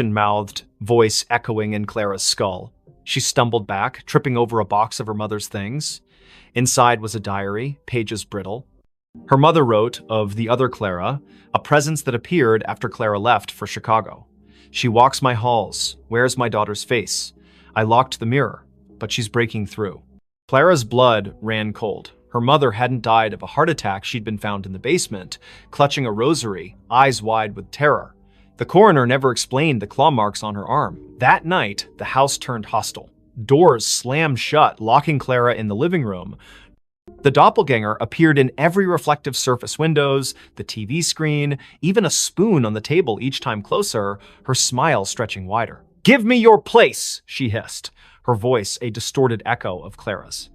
mouthed voice echoing in Clara's skull. She stumbled back, tripping over a box of her mother's things. Inside was a diary, pages brittle. Her mother wrote of the other Clara, a presence that appeared after Clara left for Chicago. She walks my halls, wears my daughter's face. I locked the mirror, but she's breaking through. Clara's blood ran cold. Her mother hadn't died of a heart attack. She'd been found in the basement, clutching a rosary, eyes wide with terror. The coroner never explained the claw marks on her arm. That night, the house turned hostile. Doors slammed shut, locking Clara in the living room. The doppelganger appeared in every reflective surface: windows, the TV screen, even a spoon on the table each time closer, her smile stretching wider. "Give me your place," she hissed, her voice a distorted echo of Clara's.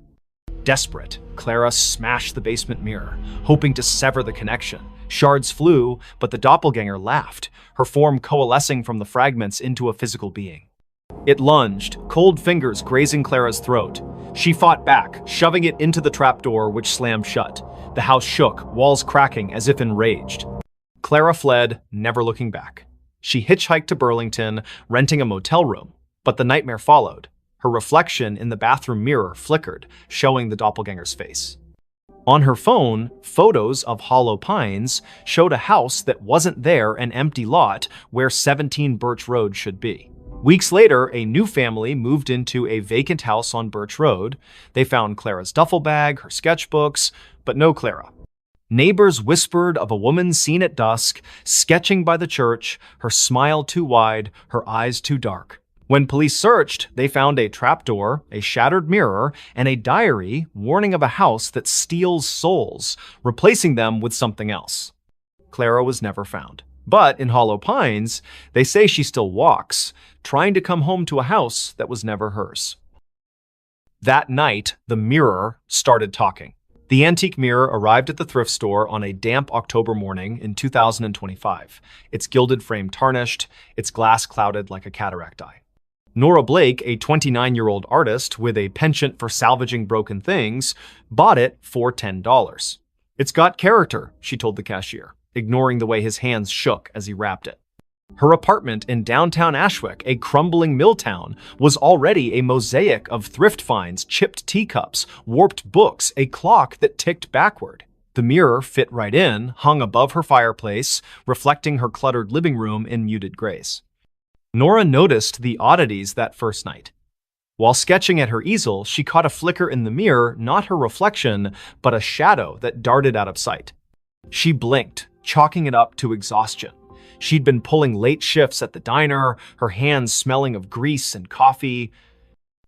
Desperate, Clara smashed the basement mirror, hoping to sever the connection. Shards flew, but the doppelganger laughed, her form coalescing from the fragments into a physical being. It lunged, cold fingers grazing Clara's throat. She fought back, shoving it into the trapdoor, which slammed shut. The house shook, walls cracking as if enraged. Clara fled, never looking back. She hitchhiked to Burlington, renting a motel room. But the nightmare followed. Her reflection in the bathroom mirror flickered, showing the doppelganger's face. On her phone, photos of Hollow Pines showed a house that wasn't there, an empty lot where 17 Birch Road should be. Weeks later, a new family moved into a vacant house on Birch Road. They found Clara's duffel bag, her sketchbooks, but no Clara. Neighbors whispered of a woman seen at dusk, sketching by the church, her smile too wide, her eyes too dark. When police searched, they found a trapdoor, a shattered mirror, and a diary warning of a house that steals souls, replacing them with something else. Clara was never found. But in Hollow Pines, they say she still walks, trying to come home to a house that was never hers. That night, the mirror started talking. The antique mirror arrived at the thrift store on a damp October morning in 2025, its gilded frame tarnished, its glass clouded like a cataract eye. Nora Blake, a 29-year-old artist with a penchant for salvaging broken things, bought it for $10. "It's got character," she told the cashier, ignoring the way his hands shook as he wrapped it. Her apartment in downtown Ashwick, a crumbling mill town, was already a mosaic of thrift finds, chipped teacups, warped books, a clock that ticked backward. The mirror fit right in, hung above her fireplace, reflecting her cluttered living room in muted grays. Nora noticed the oddities that first night. While sketching at her easel, she caught a flicker in the mirror, not her reflection, but a shadow that darted out of sight. She blinked, chalking it up to exhaustion. She'd been pulling late shifts at the diner, her hands smelling of grease and coffee.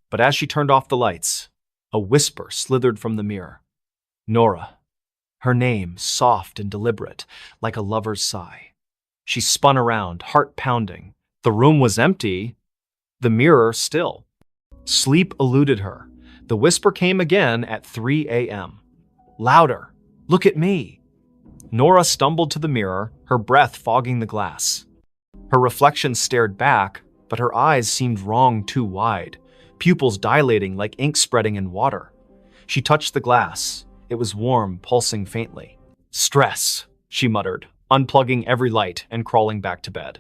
But as she turned off the lights, a whisper slithered from the mirror. Nora. Her name, soft and deliberate, like a lover's sigh. She spun around, heart pounding. The room was empty, the mirror still. Sleep eluded her. The whisper came again at 3 a.m. Louder. Look at me. Nora stumbled to the mirror, her breath fogging the glass. Her reflection stared back, but her eyes seemed wrong too wide, pupils dilating like ink spreading in water. She touched the glass. It was warm, pulsing faintly. Stress, she muttered, unplugging every light and crawling back to bed.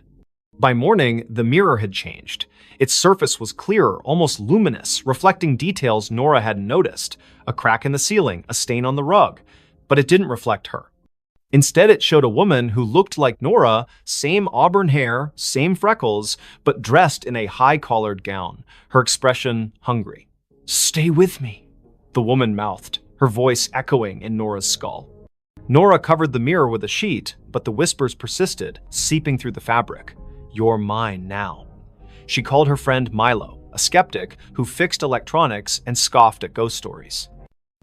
By morning, the mirror had changed. Its surface was clearer, almost luminous, reflecting details Nora hadn't noticed. A crack in the ceiling, a stain on the rug. But it didn't reflect her. Instead, it showed a woman who looked like Nora, same auburn hair, same freckles, but dressed in a high-collared gown, her expression hungry. "Stay with me," the woman mouthed, her voice echoing in Nora's skull. Nora covered the mirror with a sheet, but the whispers persisted, seeping through the fabric. "You're mine now." She called her friend Milo, a skeptic who fixed electronics and scoffed at ghost stories.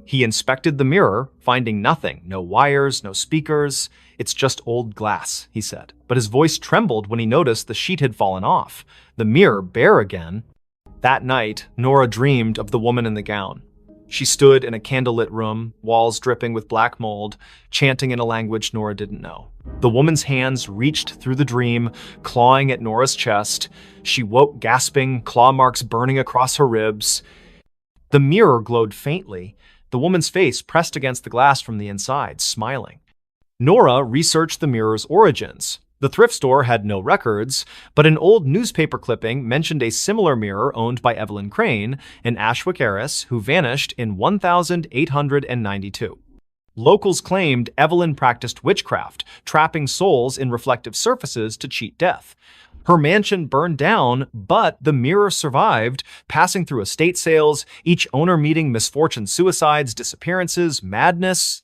He inspected the mirror, finding nothing, no wires, no speakers. "It's just old glass," he said. But his voice trembled when he noticed the sheet had fallen off, the mirror bare again. That night, Nora dreamed of the woman in the gown. She stood in a candlelit room, walls dripping with black mold, chanting in a language Nora didn't know. The woman's hands reached through the dream, clawing at Nora's chest. She woke gasping, claw marks burning across her ribs. The mirror glowed faintly, the woman's face pressed against the glass from the inside, smiling. Nora researched the mirror's origins. The thrift store had no records, but an old newspaper clipping mentioned a similar mirror owned by Evelyn Crane, an Ashwick heiress who vanished in 1892. Locals claimed Evelyn practiced witchcraft, trapping souls in reflective surfaces to cheat death. Her mansion burned down, but the mirror survived, passing through estate sales, each owner meeting misfortune, suicides, disappearances, madness.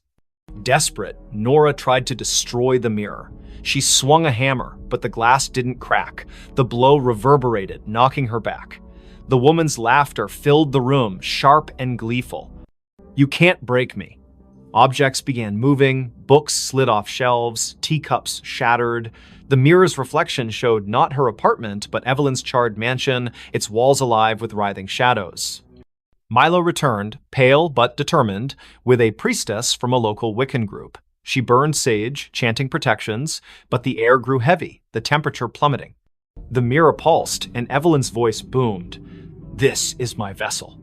Desperate, Nora tried to destroy the mirror. She swung a hammer, but the glass didn't crack. The blow reverberated, knocking her back. The woman's laughter filled the room, sharp and gleeful. "You can't break me." Objects began moving, books slid off shelves, teacups shattered. The mirror's reflection showed not her apartment, but Evelyn's charred mansion, its walls alive with writhing shadows. Milo returned, pale but determined, with a priestess from a local Wiccan group. She burned sage, chanting protections, but the air grew heavy, the temperature plummeting. The mirror pulsed, and Evelyn's voice boomed. "This is my vessel."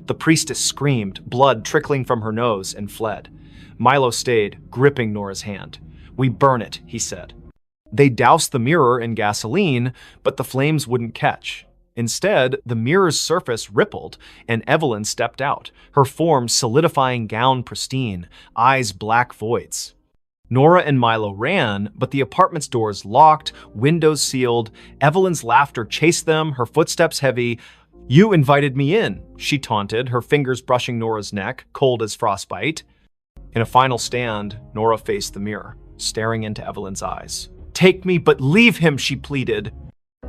The priestess screamed, blood trickling from her nose, and fled. Milo stayed, gripping Nora's hand. "We burn it," he said. They doused the mirror in gasoline, but the flames wouldn't catch. Instead, the mirror's surface rippled, and Evelyn stepped out, her form solidifying, gown pristine, eyes black voids. Nora and Milo ran, but the apartment's doors locked, windows sealed. Evelyn's laughter chased them, her footsteps heavy. "You invited me in," she taunted, her fingers brushing Nora's neck, cold as frostbite. In a final stand, Nora faced the mirror, staring into Evelyn's eyes. "Take me, but leave him," she pleaded.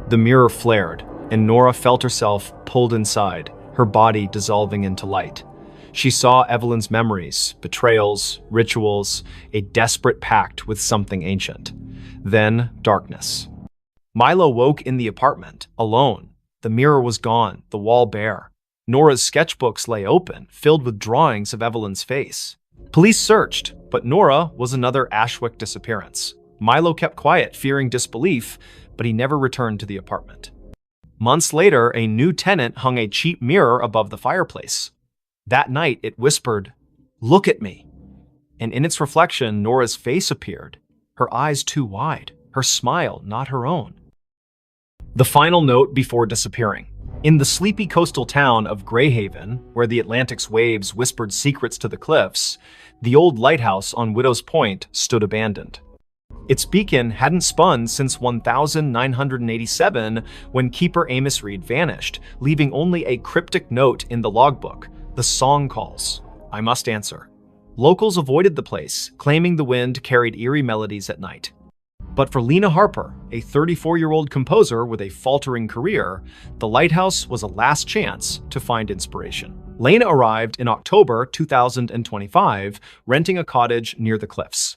The mirror flared, and Nora felt herself pulled inside, her body dissolving into light. She saw Evelyn's memories, betrayals, rituals, a desperate pact with something ancient. Then, darkness. Milo woke in the apartment, alone. The mirror was gone, the wall bare. Nora's sketchbooks lay open, filled with drawings of Evelyn's face. Police searched, but Nora was another Ashwick disappearance. Milo kept quiet, fearing disbelief, but he never returned to the apartment. Months later, a new tenant hung a cheap mirror above the fireplace. That night, it whispered, "Look at me." And in its reflection, Nora's face appeared, her eyes too wide, her smile not her own. The final note before disappearing. In the sleepy coastal town of Greyhaven, where the Atlantic's waves whispered secrets to the cliffs, the old lighthouse on Widow's Point stood abandoned. Its beacon hadn't spun since 1987, when keeper Amos Reed vanished, leaving only a cryptic note in the logbook. The song calls. I must answer. Locals avoided the place, claiming the wind carried eerie melodies at night. But for Lena Harper, a 34-year-old composer with a faltering career, the lighthouse was a last chance to find inspiration. Lena arrived in October 2025, renting a cottage near the cliffs.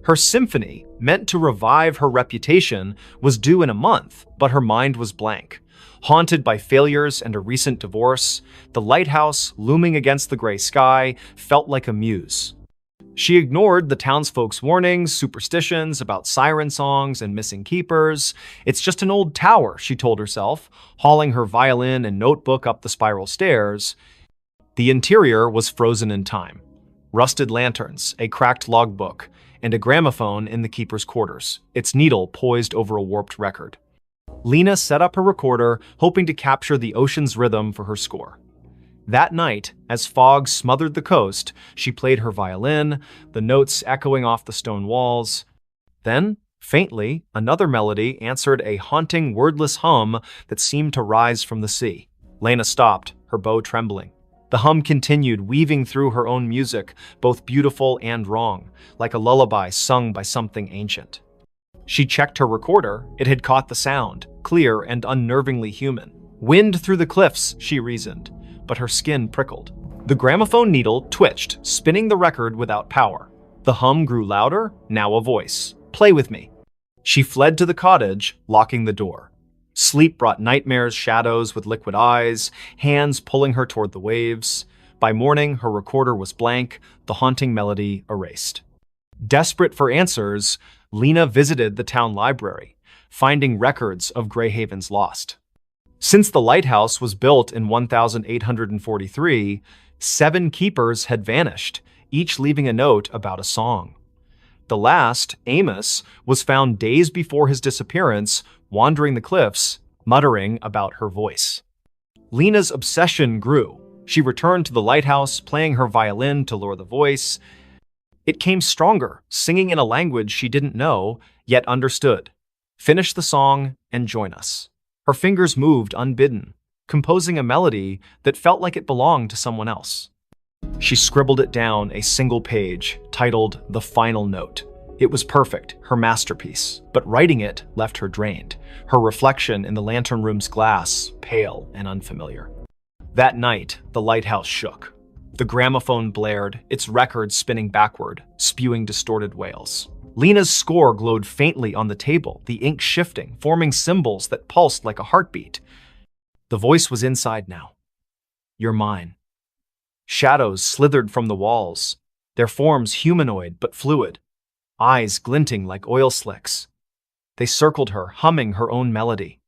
Her symphony, meant to revive her reputation, was due in a month, but her mind was blank. Haunted by failures and a recent divorce, the lighthouse, looming against the gray sky, felt like a muse. She ignored the townsfolk's warnings, superstitions about siren songs and missing keepers. "It's just an old tower," she told herself, hauling her violin and notebook up the spiral stairs. The interior was frozen in time. Rusted lanterns, a cracked logbook, and a gramophone in the keeper's quarters, its needle poised over a warped record. Lena set up her recorder, hoping to capture the ocean's rhythm for her score. That night, as fog smothered the coast, she played her violin, the notes echoing off the stone walls. Then, faintly, another melody answered a haunting, wordless hum that seemed to rise from the sea. Lena stopped, her bow trembling. The hum continued, weaving through her own music, both beautiful and wrong, like a lullaby sung by something ancient. She checked her recorder. It had caught the sound, clear and unnervingly human. "Wind through the cliffs," she reasoned, but her skin prickled. The gramophone needle twitched, spinning the record without power. The hum grew louder, now a voice. "Play with me." She fled to the cottage, locking the door. Sleep brought nightmares, shadows with liquid eyes, hands pulling her toward the waves. By morning, her recorder was blank, the haunting melody erased. Desperate for answers, Lena visited the town library, finding records of Greyhaven's lost. Since the lighthouse was built in 1843, 7 keepers had vanished, each leaving a note about a song. The last, Amos, was found days before his disappearance, wandering the cliffs, muttering about her voice. Lena's obsession grew. She returned to the lighthouse, playing her violin to lure the voice. It came stronger, singing in a language she didn't know, yet understood. Finish the song and join us. Her fingers moved unbidden, composing a melody that felt like it belonged to someone else. She scribbled it down a single page, titled The Final Note. It was perfect, her masterpiece, but writing it left her drained, her reflection in the lantern room's glass pale and unfamiliar. That night, the lighthouse shook. The gramophone blared, its records spinning backward, spewing distorted wails. Lena's score glowed faintly on the table, the ink shifting, forming symbols that pulsed like a heartbeat. The voice was inside now. You're mine. Shadows slithered from the walls, their forms humanoid but fluid, eyes glinting like oil slicks. They circled her, humming her own melody.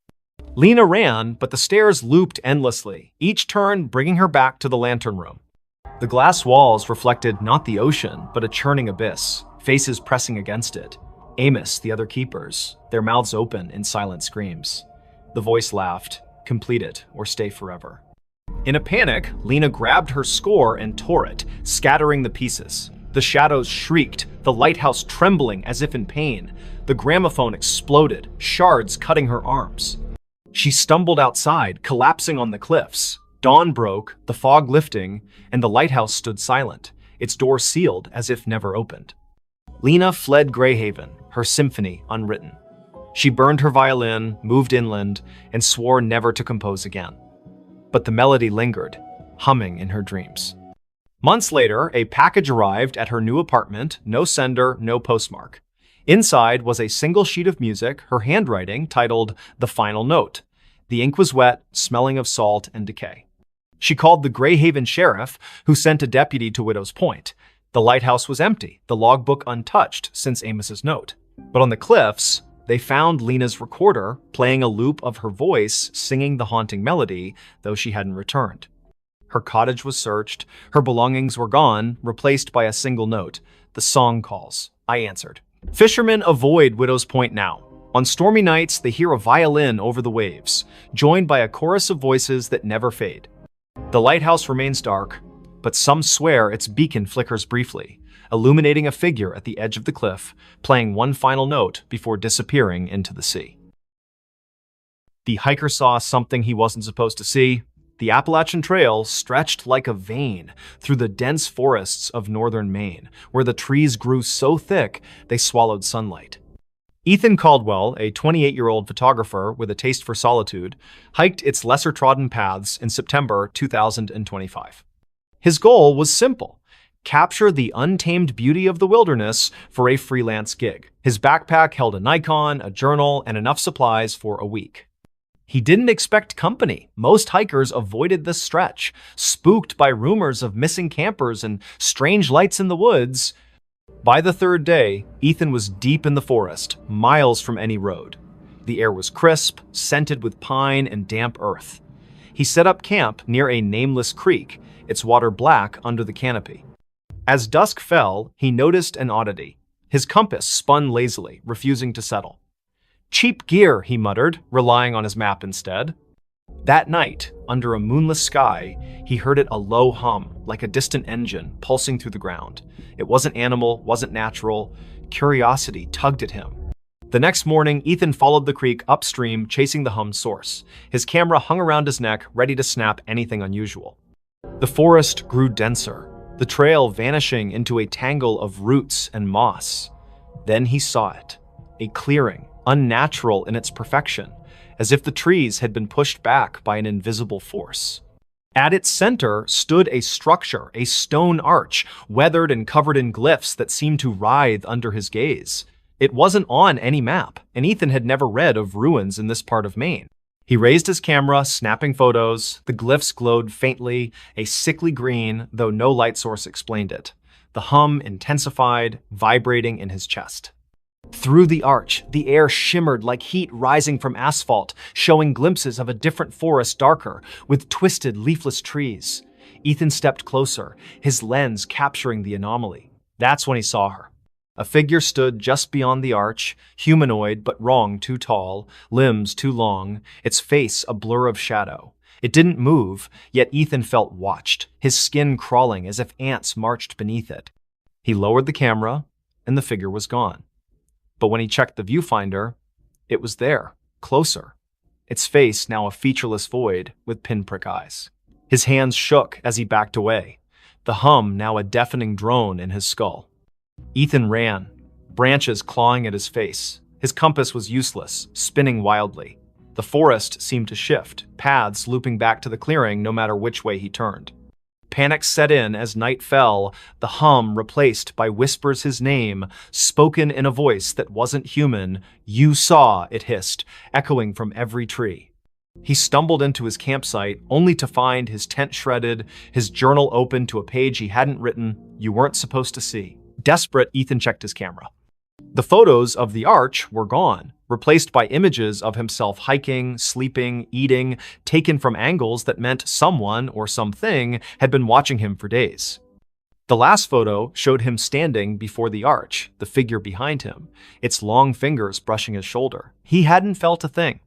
Lena ran, but the stairs looped endlessly, each turn bringing her back to the lantern room. The glass walls reflected not the ocean, but a churning abyss, faces pressing against it. Amos, the other keepers, their mouths open in silent screams. The voice laughed, complete it or stay forever. In a panic, Lena grabbed her score and tore it, scattering the pieces. The shadows shrieked, the lighthouse trembling as if in pain. The gramophone exploded, shards cutting her arms. She stumbled outside, collapsing on the cliffs. Dawn broke, the fog lifting, and the lighthouse stood silent, its door sealed as if never opened. Lena fled Greyhaven, her symphony unwritten. She burned her violin, moved inland, and swore never to compose again. But the melody lingered, humming in her dreams. Months later, a package arrived at her new apartment, no sender, no postmark. Inside was a single sheet of music, her handwriting titled The Final Note. The ink was wet, smelling of salt and decay. She called the Greyhaven sheriff, who sent a deputy to Widow's Point. The lighthouse was empty, the logbook untouched since Amos's note. But on the cliffs, they found Lena's recorder, playing a loop of her voice singing the haunting melody, though she hadn't returned. Her cottage was searched, her belongings were gone, replaced by a single note. The song calls. I answered. Fishermen avoid Widow's Point now. On stormy nights, they hear a violin over the waves, joined by a chorus of voices that never fade. The lighthouse remains dark, but some swear its beacon flickers briefly, illuminating a figure at the edge of the cliff, playing one final note before disappearing into the sea. The hiker saw something he wasn't supposed to see. The Appalachian Trail stretched like a vein through the dense forests of northern Maine, where the trees grew so thick they swallowed sunlight. Ethan Caldwell, a 28-year-old photographer with a taste for solitude, hiked its lesser-trodden paths in September 2025. His goal was simple: capture the untamed beauty of the wilderness for a freelance gig. His backpack held a Nikon, a journal, and enough supplies for a week. He didn't expect company. Most hikers avoided the stretch, spooked by rumors of missing campers and strange lights in the woods. By the third day, Ethan was deep in the forest, miles from any road. The air was crisp, scented with pine and damp earth. He set up camp near a nameless creek, its water black under the canopy. As dusk fell, he noticed an oddity. His compass spun lazily, refusing to settle. Cheap gear, he muttered, relying on his map instead. That night, under a moonless sky, he heard it a low hum, like a distant engine, pulsing through the ground. It wasn't animal, wasn't natural. Curiosity tugged at him. The next morning, Ethan followed the creek upstream, chasing the hum's source. His camera hung around his neck, ready to snap anything unusual. The forest grew denser, the trail vanishing into a tangle of roots and moss. Then he saw it, a clearing, unnatural in its perfection, as if the trees had been pushed back by an invisible force. At its center stood a structure, a stone arch, weathered and covered in glyphs that seemed to writhe under his gaze. It wasn't on any map, and Ethan had never read of ruins in this part of Maine. He raised his camera, snapping photos. The glyphs glowed faintly, a sickly green, though no light source explained it. The hum intensified, vibrating in his chest. Through the arch, the air shimmered like heat rising from asphalt, showing glimpses of a different forest darker, with twisted, leafless trees. Ethan stepped closer, his lens capturing the anomaly. That's when he saw her. A figure stood just beyond the arch, humanoid but wrong too tall, limbs too long, its face a blur of shadow. It didn't move, yet Ethan felt watched, his skin crawling as if ants marched beneath it. He lowered the camera, and the figure was gone. But when he checked the viewfinder, it was there, closer. Its face now a featureless void with pinprick eyes. His hands shook as he backed away, the hum now a deafening drone in his skull. Ethan ran, branches clawing at his face. His compass was useless, spinning wildly. The forest seemed to shift, paths looping back to the clearing no matter which way he turned. Panic set in as night fell, the hum replaced by whispers his name, spoken in a voice that wasn't human. "You saw," it hissed, echoing from every tree. He stumbled into his campsite, only to find his tent shredded, his journal open to a page he hadn't written, "You weren't supposed to see." Desperate, Ethan checked his camera. The photos of the arch were gone, replaced by images of himself hiking, sleeping, eating, taken from angles that meant someone or something had been watching him for days. The last photo showed him standing before the arch, the figure behind him, its long fingers brushing his shoulder. He hadn't felt a thing.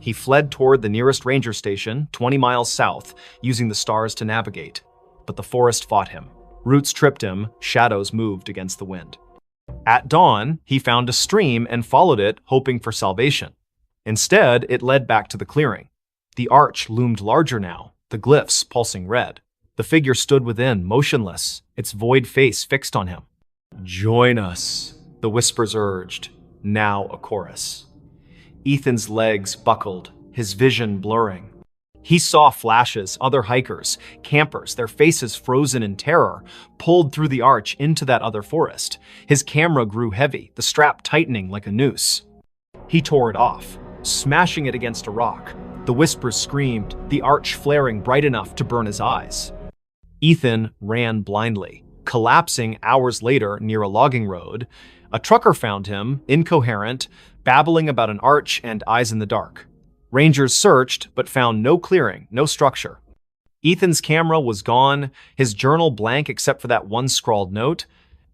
He fled toward the nearest ranger station, 20 miles south, using the stars to navigate. But the forest fought him. Roots tripped him, shadows moved against the wind. At dawn, he found a stream and followed it, hoping for salvation. Instead, it led back to the clearing. The arch loomed larger now, the glyphs pulsing red. The figure stood within, motionless, its void face fixed on him. "Join us," the whispers urged, now a chorus. Ethan's legs buckled, his vision blurring. He saw flashes, other hikers, campers, their faces frozen in terror, pulled through the arch into that other forest. His camera grew heavy, the strap tightening like a noose. He tore it off, smashing it against a rock. The whispers screamed, the arch flaring bright enough to burn his eyes. Ethan ran blindly, collapsing hours later near a logging road. A trucker found him, incoherent, babbling about an arch and eyes in the dark. Rangers searched, but found no clearing, no structure. Ethan's camera was gone, his journal blank except for that one scrawled note.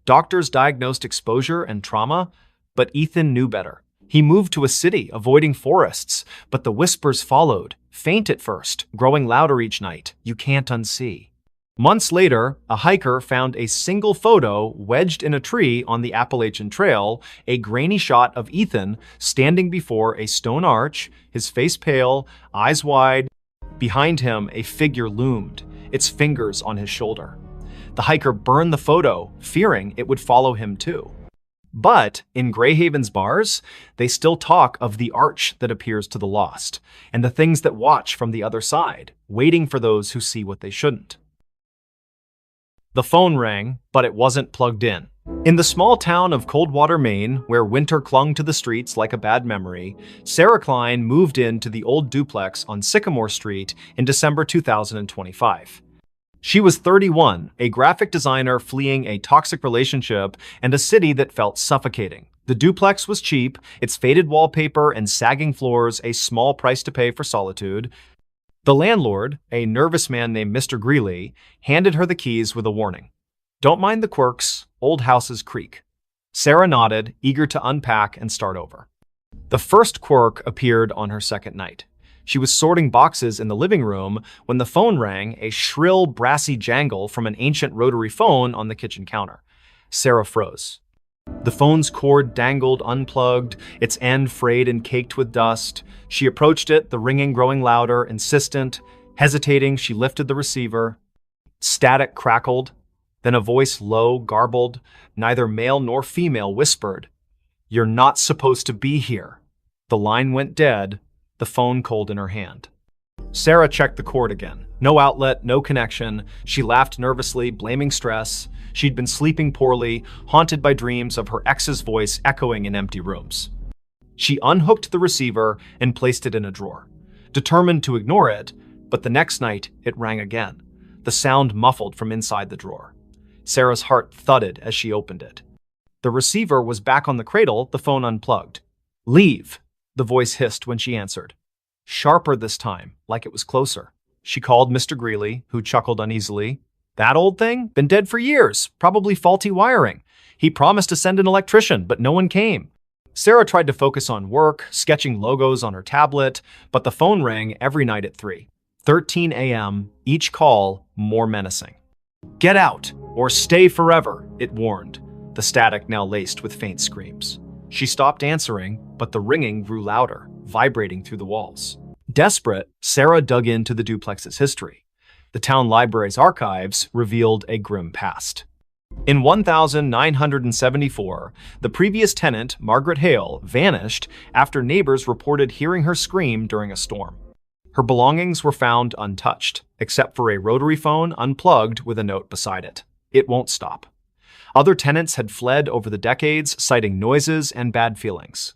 Doctors diagnosed exposure and trauma, but Ethan knew better. He moved to a city, avoiding forests, but the whispers followed, faint at first, growing louder each night. You can't unsee. Months later, a hiker found a single photo wedged in a tree on the Appalachian Trail, a grainy shot of Ethan standing before a stone arch, his face pale, eyes wide. Behind him, a figure loomed, its fingers on his shoulder. The hiker burned the photo, fearing it would follow him too. But in Greyhaven's bars, they still talk of the arch that appears to the lost, and the things that watch from the other side, waiting for those who see what they shouldn't. The phone rang, but it wasn't plugged in. In the small town of Coldwater, Maine, where winter clung to the streets like a bad memory, Sarah Klein moved into the old duplex on Sycamore Street in December 2025. She was 31, a graphic designer fleeing a toxic relationship and a city that felt suffocating. The duplex was cheap, its faded wallpaper and sagging floors a small price to pay for solitude. The landlord, a nervous man named Mr. Greeley, handed her the keys with a warning. "Don't mind the quirks, old houses creak." Sarah nodded, eager to unpack and start over. The first quirk appeared on her second night. She was sorting boxes in the living room when the phone rang, a shrill, brassy jangle from an ancient rotary phone on the kitchen counter. Sarah froze. The phone's cord dangled unplugged, its end frayed and caked with dust. She approached it, the ringing growing louder, insistent. Hesitating, she lifted the receiver. Static crackled. Then a voice, low, garbled, neither male nor female, whispered, "You're not supposed to be here." The line went dead, the phone cold in her hand. Sarah checked the cord again. No outlet, no connection. She laughed nervously, blaming stress. She'd been sleeping poorly, haunted by dreams of her ex's voice echoing in empty rooms. She unhooked the receiver and placed it in a drawer, determined to ignore it, but the next night it rang again, the sound muffled from inside the drawer. Sarah's heart thudded as she opened it. The receiver was back on the cradle, the phone unplugged. "Leave," the voice hissed when she answered. Sharper this time, like it was closer. She called Mr. Greeley, who chuckled uneasily. That old thing? Been dead for years, probably faulty wiring. He promised to send an electrician, but no one came. Sarah tried to focus on work, sketching logos on her tablet, but the phone rang every night at 3:13 a.m., each call more menacing. "Get out, or stay forever," it warned, the static now laced with faint screams. She stopped answering, but the ringing grew louder, vibrating through the walls. Desperate, Sarah dug into the duplex's history. The town library's archives revealed a grim past. In 1974, the previous tenant, Margaret Hale, vanished after neighbors reported hearing her scream during a storm. Her belongings were found untouched, except for a rotary phone unplugged with a note beside it. "It won't stop." Other tenants had fled over the decades, citing noises and bad feelings.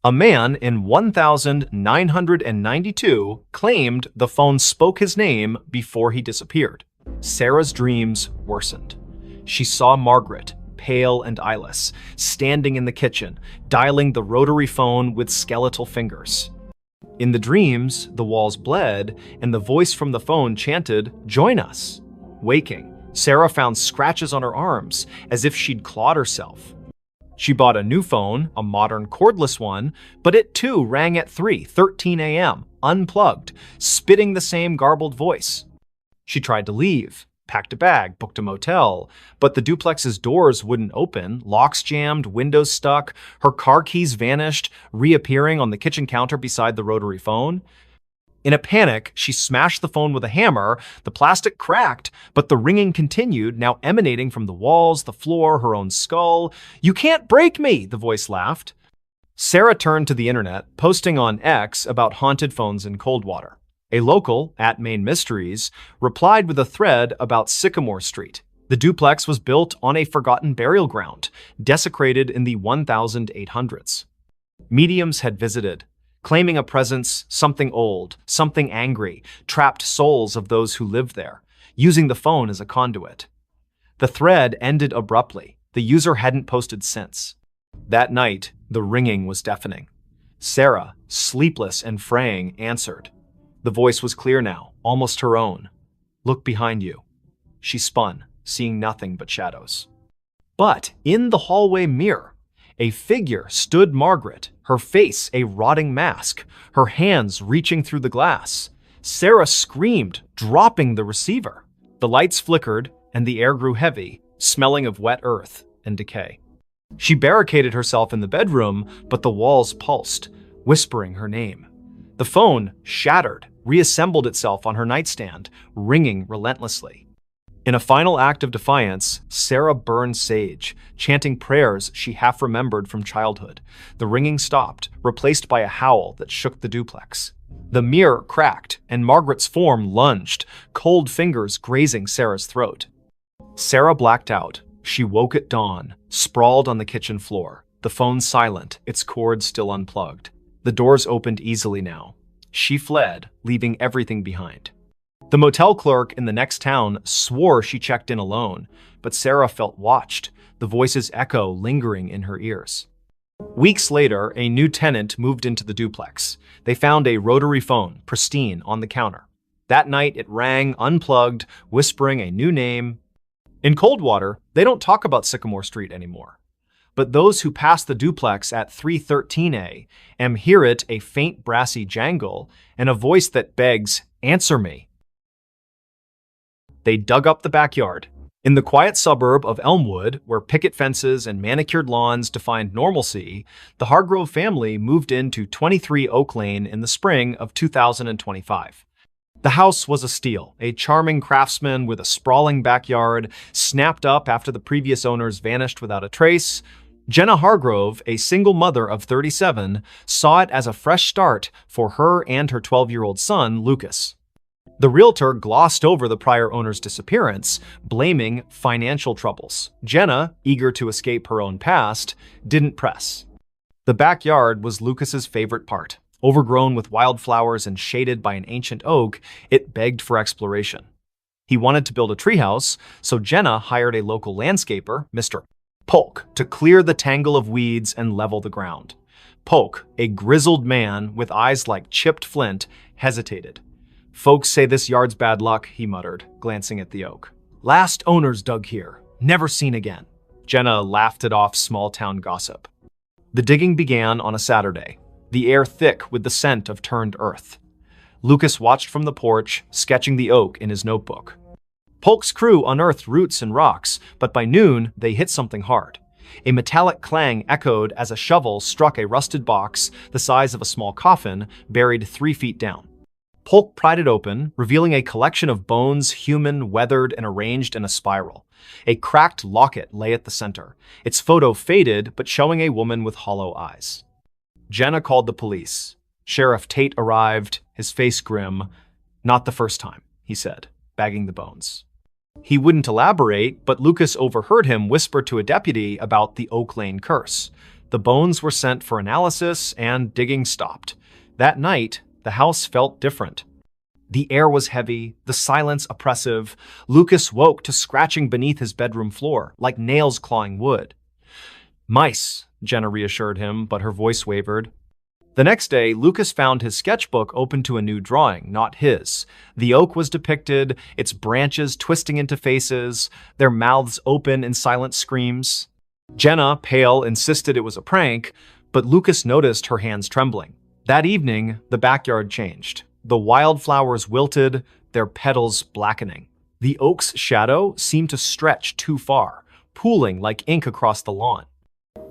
A man in 1992 claimed the phone spoke his name before he disappeared. Sarah's dreams worsened. She saw Margaret, pale and eyeless, standing in the kitchen, dialing the rotary phone with skeletal fingers. In the dreams, the walls bled, and the voice from the phone chanted, "Join us." Waking, Sarah found scratches on her arms, as if she'd clawed herself. She bought a new phone, a modern cordless one, but it too rang at 3:13 a.m., unplugged, spitting the same garbled voice. She tried to leave, packed a bag, booked a motel, but the duplex's doors wouldn't open, locks jammed, windows stuck, her car keys vanished, reappearing on the kitchen counter beside the rotary phone. In a panic, she smashed the phone with a hammer. The plastic cracked, but the ringing continued, now emanating from the walls, the floor, her own skull. "You can't break me," the voice laughed. Sarah turned to the internet, posting on X about haunted phones in Coldwater. A local, @MainMysteries, replied with a thread about Sycamore Street. The duplex was built on a forgotten burial ground, desecrated in the 1800s. Mediums had visited, claiming a presence, something old, something angry, trapped souls of those who lived there, using the phone as a conduit. The thread ended abruptly. The user hadn't posted since. That night, the ringing was deafening. Sarah, sleepless and fraying, answered. The voice was clear now, almost her own. "Look behind you." She spun, seeing nothing but shadows. But in the hallway mirror, a figure stood Margaret, her face a rotting mask, her hands reaching through the glass. Sarah screamed, dropping the receiver. The lights flickered, and the air grew heavy, smelling of wet earth and decay. She barricaded herself in the bedroom, but the walls pulsed, whispering her name. The phone, shattered, reassembled itself on her nightstand, ringing relentlessly. In a final act of defiance, Sarah burned sage, chanting prayers she half remembered from childhood. The ringing stopped, replaced by a howl that shook the duplex. The mirror cracked, and Margaret's form lunged, cold fingers grazing Sarah's throat. Sarah blacked out. She woke at dawn, sprawled on the kitchen floor, the phone silent, its cord still unplugged. The doors opened easily now. She fled, leaving everything behind. The motel clerk in the next town swore she checked in alone, but Sarah felt watched, the voice's echo lingering in her ears. Weeks later, a new tenant moved into the duplex. They found a rotary phone, pristine, on the counter. That night, it rang, unplugged, whispering a new name. In Coldwater, they don't talk about Sycamore Street anymore. But those who pass the duplex at 3:13 a.m. hear it, a faint brassy jangle, and a voice that begs, "Answer me." They dug up the backyard. In the quiet suburb of Elmwood, where picket fences and manicured lawns defined normalcy, the Hargrove family moved into 23 Oak Lane in the spring of 2025. The house was a steal, a charming craftsman with a sprawling backyard, snapped up after the previous owners vanished without a trace. Jenna Hargrove, a single mother of 37, saw it as a fresh start for her and her 12-year-old son, Lucas. The realtor glossed over the prior owner's disappearance, blaming financial troubles. Jenna, eager to escape her own past, didn't press. The backyard was Lucas's favorite part. Overgrown with wildflowers and shaded by an ancient oak, it begged for exploration. He wanted to build a treehouse, so Jenna hired a local landscaper, Mr. Polk, to clear the tangle of weeds and level the ground. Polk, a grizzled man with eyes like chipped flint, hesitated. Folks say this yard's bad luck, he muttered, glancing at the oak. Last owners dug here. Never seen again. Jenna laughed it off small-town gossip. The digging began on a Saturday, the air thick with the scent of turned earth. Lucas watched from the porch, sketching the oak in his notebook. Polk's crew unearthed roots and rocks, but by noon, they hit something hard. A metallic clang echoed as a shovel struck a rusted box the size of a small coffin, buried 3 feet down. Polk pried it open, revealing a collection of bones, human, weathered, and arranged in a spiral. A cracked locket lay at the center, its photo faded but showing a woman with hollow eyes. Jenna called the police. Sheriff Tate arrived, his face grim. Not the first time, he said, bagging the bones. He wouldn't elaborate, but Lucas overheard him whisper to a deputy about the Oak Lane curse. The bones were sent for analysis, and digging stopped. That night, the house felt different. The air was heavy, the silence oppressive. Lucas woke to scratching beneath his bedroom floor, like nails clawing wood. Mice, Jenna reassured him, but her voice wavered. The next day, Lucas found his sketchbook open to a new drawing, not his. The oak was depicted, its branches twisting into faces, their mouths open in silent screams. Jenna, pale, insisted it was a prank, but Lucas noticed her hands trembling. That evening, the backyard changed. The wildflowers wilted, their petals blackening. The oak's shadow seemed to stretch too far, pooling like ink across the lawn.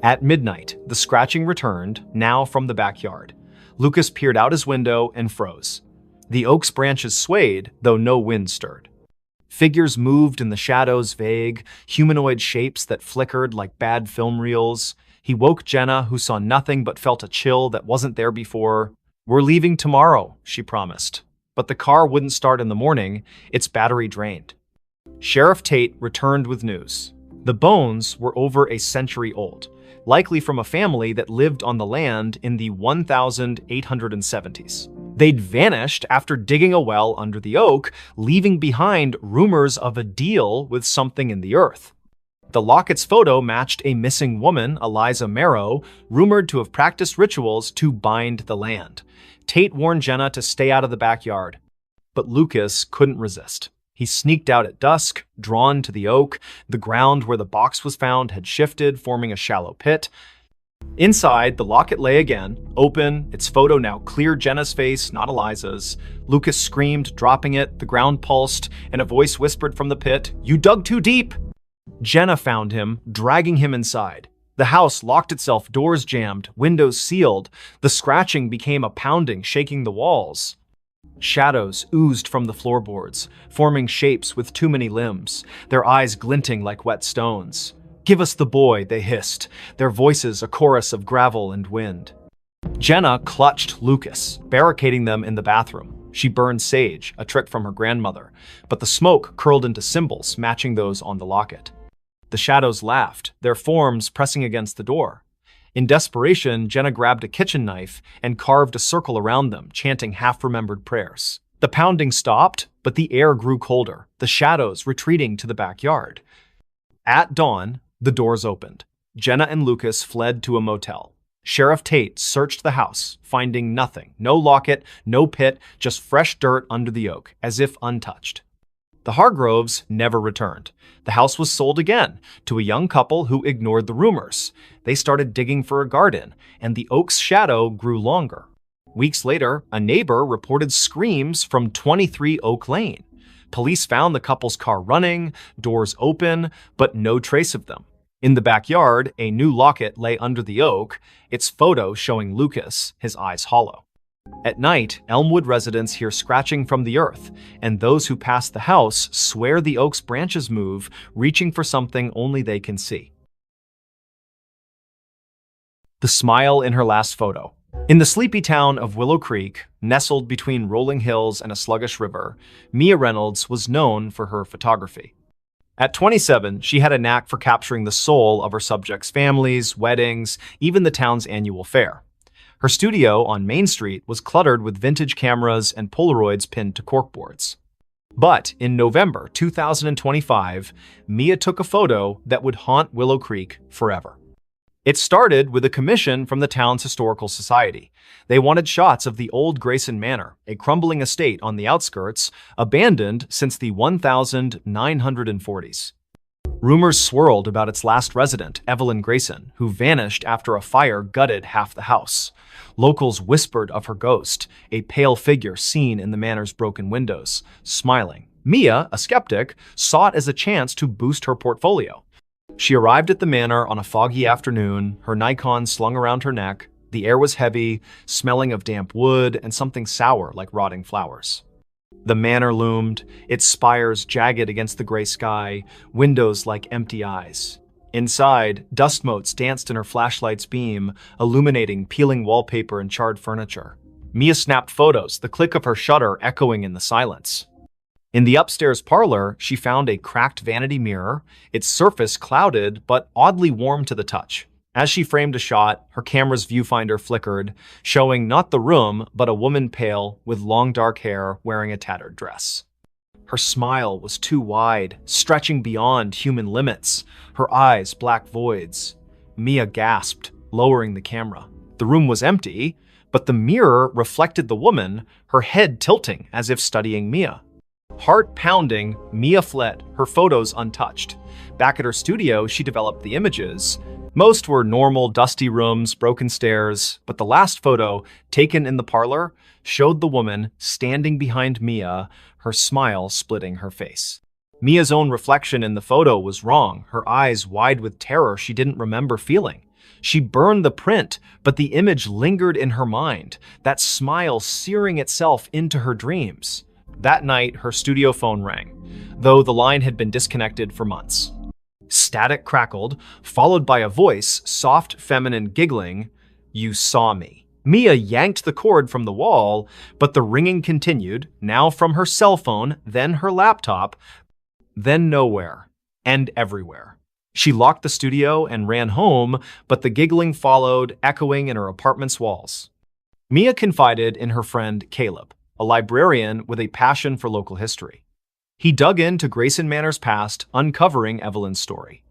At midnight, the scratching returned, now from the backyard. Lucas peered out his window and froze. The oak's branches swayed, though no wind stirred. Figures moved in the shadows, vague, humanoid shapes that flickered like bad film reels. He woke Jenna, who saw nothing but felt a chill that wasn't there before. We're leaving tomorrow, she promised. But the car wouldn't start in the morning, its battery drained. Sheriff Tate returned with news. The bones were over a century old, likely from a family that lived on the land in the 1870s. They'd vanished after digging a well under the oak, leaving behind rumors of a deal with something in the earth. The locket's photo matched a missing woman, Eliza Marrow, rumored to have practiced rituals to bind the land. Tate warned Jenna to stay out of the backyard, but Lucas couldn't resist. He sneaked out at dusk, drawn to the oak. The ground where the box was found had shifted, forming a shallow pit. Inside, the locket lay again, open, its photo now clear Jenna's face, not Eliza's. Lucas screamed, dropping it, the ground pulsed, and a voice whispered from the pit, "You dug too deep!" Jenna found him, dragging him inside. The house locked itself, doors jammed, windows sealed. The scratching became a pounding, shaking the walls. Shadows oozed from the floorboards, forming shapes with too many limbs, their eyes glinting like wet stones. "Give us the boy," they hissed, their voices a chorus of gravel and wind. Jenna clutched Lucas, barricading them in the bathroom. She burned sage, a trick from her grandmother, but the smoke curled into symbols matching those on the locket. The shadows laughed, their forms pressing against the door. In desperation, Jenna grabbed a kitchen knife and carved a circle around them, chanting half-remembered prayers. The pounding stopped, but the air grew colder, the shadows retreating to the backyard. At dawn, the doors opened. Jenna and Lucas fled to a motel. Sheriff Tate searched the house, finding nothing. No locket, no pit, just fresh dirt under the oak, as if untouched. The Hargroves never returned. The house was sold again to a young couple who ignored the rumors. They started digging for a garden, and the oak's shadow grew longer. Weeks later, a neighbor reported screams from 23 Oak Lane. Police found the couple's car running, doors open, but no trace of them. In the backyard, a new locket lay under the oak, its photo showing Lucas, his eyes hollow. At night, Elmwood residents hear scratching from the earth, and those who pass the house swear the oak's branches move, reaching for something only they can see. The smile in her last photo. In the sleepy town of Willow Creek, nestled between rolling hills and a sluggish river, Mia Reynolds was known for her photography. At 27, she had a knack for capturing the soul of her subjects' families, weddings, even the town's annual fair. Her studio on Main Street was cluttered with vintage cameras and Polaroids pinned to corkboards. But in November 2025, Mia took a photo that would haunt Willow Creek forever. It started with a commission from the town's historical society. They wanted shots of the old Grayson Manor, a crumbling estate on the outskirts, abandoned since the 1940s. Rumors swirled about its last resident, Evelyn Grayson, who vanished after a fire gutted half the house. Locals whispered of her ghost, a pale figure seen in the manor's broken windows, smiling. Mia, a skeptic, saw it as a chance to boost her portfolio. She arrived at the manor on a foggy afternoon, her Nikon slung around her neck. The air was heavy, smelling of damp wood and something sour like rotting flowers. The manor loomed, its spires jagged against the gray sky, windows like empty eyes. Inside, dust motes danced in her flashlight's beam, illuminating peeling wallpaper and charred furniture. Mia snapped photos, the click of her shutter echoing in the silence. In the upstairs parlor, she found a cracked vanity mirror, its surface clouded but oddly warm to the touch. As she framed a shot, her camera's viewfinder flickered, showing not the room, but a woman pale, with long dark hair, wearing a tattered dress. Her smile was too wide, stretching beyond human limits, her eyes black voids. Mia gasped, lowering the camera. The room was empty, but the mirror reflected the woman, her head tilting as if studying Mia. Heart pounding, Mia fled, her photos untouched. Back at her studio, she developed the images. Most were normal, dusty rooms, broken stairs, but the last photo, taken in the parlor, showed the woman standing behind Mia, her smile splitting her face. Mia's own reflection in the photo was wrong, her eyes wide with terror she didn't remember feeling. She burned the print, but the image lingered in her mind, that smile searing itself into her dreams. That night, her studio phone rang, though the line had been disconnected for months. Static crackled, followed by a voice, soft, feminine, giggling, "You saw me." Mia yanked the cord from the wall, but the ringing continued, now from her cell phone, then her laptop, then nowhere, and everywhere. She locked the studio and ran home, but the giggling followed, echoing in her apartment's walls. Mia confided in her friend Caleb, a librarian with a passion for local history. He dug into Grayson Manor's past, uncovering Evelyn's story.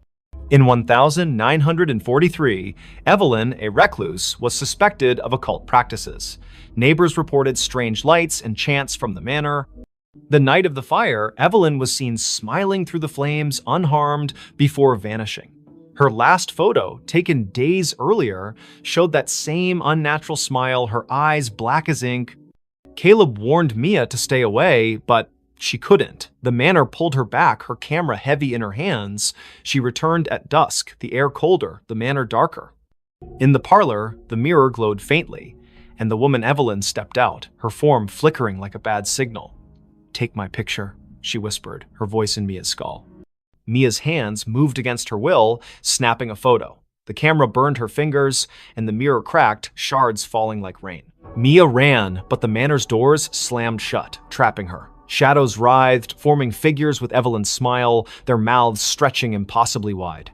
In 1943, Evelyn, a recluse, was suspected of occult practices. Neighbors reported strange lights and chants from the manor. The night of the fire, Evelyn was seen smiling through the flames, unharmed, before vanishing. Her last photo, taken days earlier, showed that same unnatural smile, her eyes black as ink. Caleb warned Mia to stay away, but she couldn't. The manor pulled her back, her camera heavy in her hands. She returned at dusk, the air colder, the manor darker. In the parlor, the mirror glowed faintly, and the woman Evelyn stepped out, her form flickering like a bad signal. "Take my picture," she whispered, her voice in Mia's skull. Mia's hands moved against her will, snapping a photo. The camera burned her fingers, and the mirror cracked, shards falling like rain. Mia ran, but the manor's doors slammed shut, trapping her. Shadows writhed, forming figures with Evelyn's smile, their mouths stretching impossibly wide.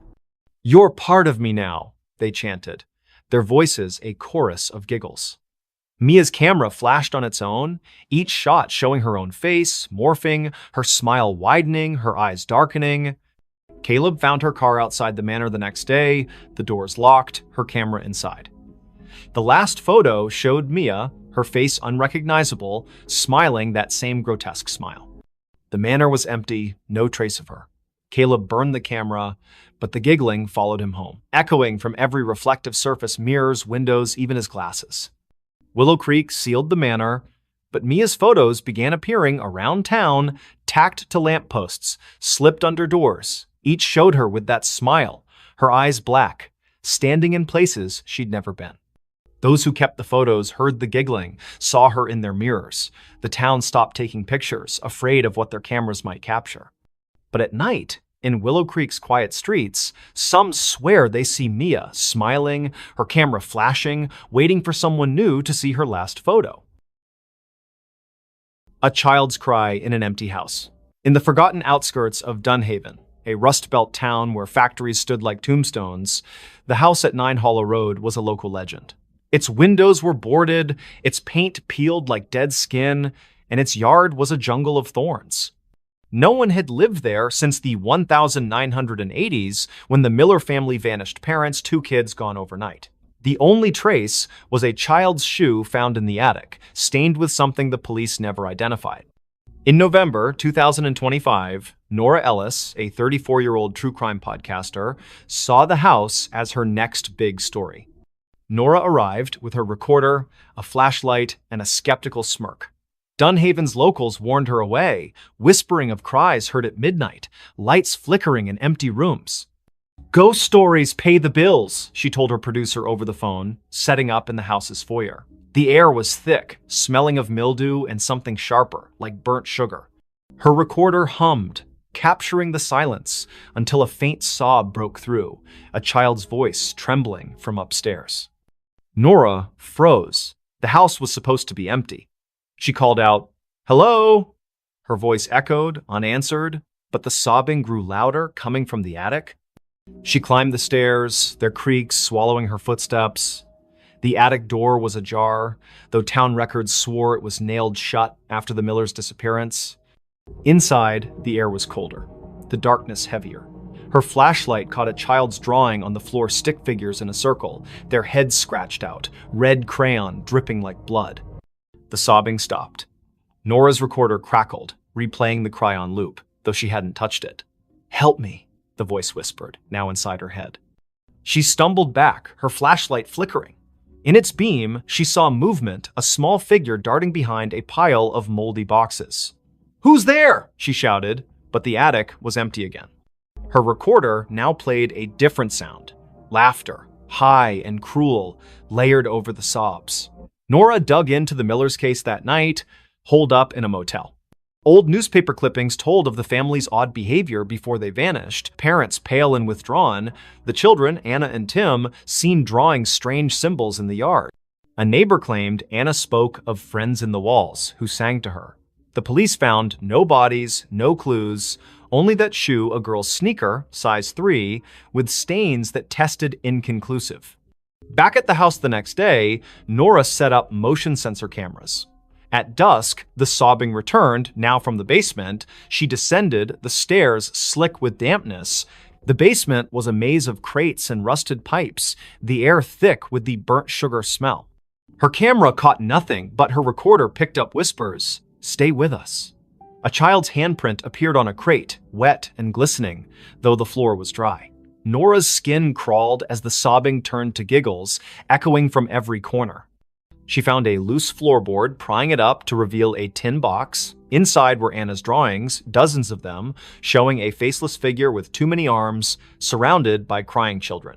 "You're part of me now," they chanted, their voices a chorus of giggles. Mia's camera flashed on its own, each shot showing her own face, morphing, her smile widening, her eyes darkening. Caleb found her car outside the manor the next day, the doors locked, her camera inside. The last photo showed Mia, her face unrecognizable, smiling that same grotesque smile. The manor was empty, no trace of her. Caleb burned the camera, but the giggling followed him home, echoing from every reflective surface, mirrors, windows, even his glasses. Willow Creek sealed the manor, but Mia's photos began appearing around town, tacked to lampposts, slipped under doors. Each showed her with that smile, her eyes black, standing in places she'd never been. Those who kept the photos heard the giggling, saw her in their mirrors. The town stopped taking pictures, afraid of what their cameras might capture. But at night, in Willow Creek's quiet streets, some swear they see Mia smiling, her camera flashing, waiting for someone new to see her last photo. A child's cry in an empty house. In the forgotten outskirts of Dunhaven, a Rust Belt town where factories stood like tombstones, the house at 9 Hollow Road was a local legend. Its windows were boarded, its paint peeled like dead skin, and its yard was a jungle of thorns. No one had lived there since the 1980s when the Miller family vanished parents, 2 kids gone overnight. The only trace was a child's shoe found in the attic, stained with something the police never identified. In November 2025, Nora Ellis, a 34-year-old true crime podcaster, saw the house as her next big story. Nora arrived with her recorder, a flashlight, and a skeptical smirk. Dunhaven's locals warned her away, whispering of cries heard at midnight, lights flickering in empty rooms. "Ghost stories pay the bills," she told her producer over the phone, setting up in the house's foyer. The air was thick, smelling of mildew and something sharper, like burnt sugar. Her recorder hummed, capturing the silence until a faint sob broke through, a child's voice trembling from upstairs. Nora froze. The house was supposed to be empty. She called out, "Hello?" Her voice echoed, unanswered, but the sobbing grew louder, coming from the attic. She climbed the stairs, their creaks swallowing her footsteps. The attic door was ajar, though town records swore it was nailed shut after the Millers' disappearance. Inside, the air was colder, the darkness heavier. Her flashlight caught a child's drawing on the floor, stick figures in a circle, their heads scratched out, red crayon dripping like blood. The sobbing stopped. Nora's recorder crackled, replaying the cry on loop, though she hadn't touched it. "Help me," the voice whispered, now inside her head. She stumbled back, her flashlight flickering. In its beam, she saw movement, a small figure darting behind a pile of moldy boxes. "Who's there?" she shouted, but the attic was empty again. Her recorder now played a different sound, laughter, high and cruel, layered over the sobs. Nora dug into the Millers' case that night, holed up in a motel. Old newspaper clippings told of the family's odd behavior before they vanished, parents pale and withdrawn, the children, Anna and Tim, seen drawing strange symbols in the yard. A neighbor claimed Anna spoke of friends in the walls who sang to her. The police found no bodies, no clues, only that shoe, a girl's sneaker, size 3, with stains that tested inconclusive. Back at the house the next day, Nora set up motion sensor cameras. At dusk, the sobbing returned, now from the basement. She descended, the stairs slick with dampness. The basement was a maze of crates and rusted pipes, the air thick with the burnt sugar smell. Her camera caught nothing, but her recorder picked up whispers. "Stay with us." A child's handprint appeared on a crate, wet and glistening, though the floor was dry. Nora's skin crawled as the sobbing turned to giggles, echoing from every corner. She found a loose floorboard, prying it up to reveal a tin box. Inside were Anna's drawings, dozens of them, showing a faceless figure with too many arms, surrounded by crying children.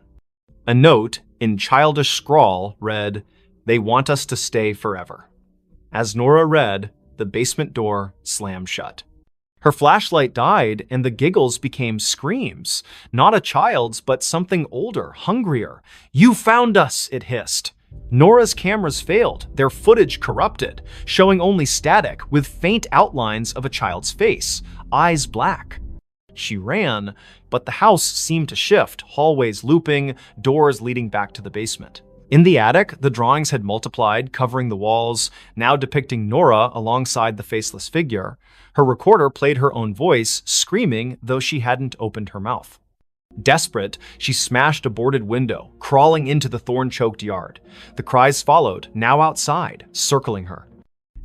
A note, in childish scrawl, read, "They want us to stay forever." As Nora read, the basement door slammed shut. Her flashlight died, and the giggles became screams. Not a child's, but something older, hungrier. "You found us," it hissed. Nora's cameras failed, their footage corrupted, showing only static with faint outlines of a child's face, eyes black. She ran, but the house seemed to shift, hallways looping, doors leading back to the basement. In the attic, the drawings had multiplied, covering the walls, now depicting Nora alongside the faceless figure. Her recorder played her own voice, screaming, though she hadn't opened her mouth. Desperate, she smashed a boarded window, crawling into the thorn-choked yard. The cries followed, now outside, circling her.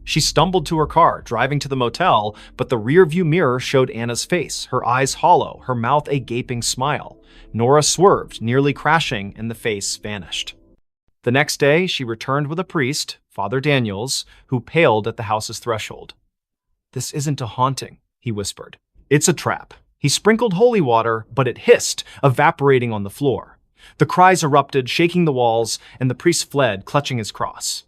She stumbled to her car, driving to the motel, but the rearview mirror showed Anna's face, her eyes hollow, her mouth a gaping smile. Nora swerved, nearly crashing, and the face vanished. The next day, she returned with a priest, Father Daniels, who paled at the house's threshold. "This isn't a haunting," he whispered. "It's a trap." He sprinkled holy water, but it hissed, evaporating on the floor. The cries erupted, shaking the walls, and the priest fled, clutching his cross.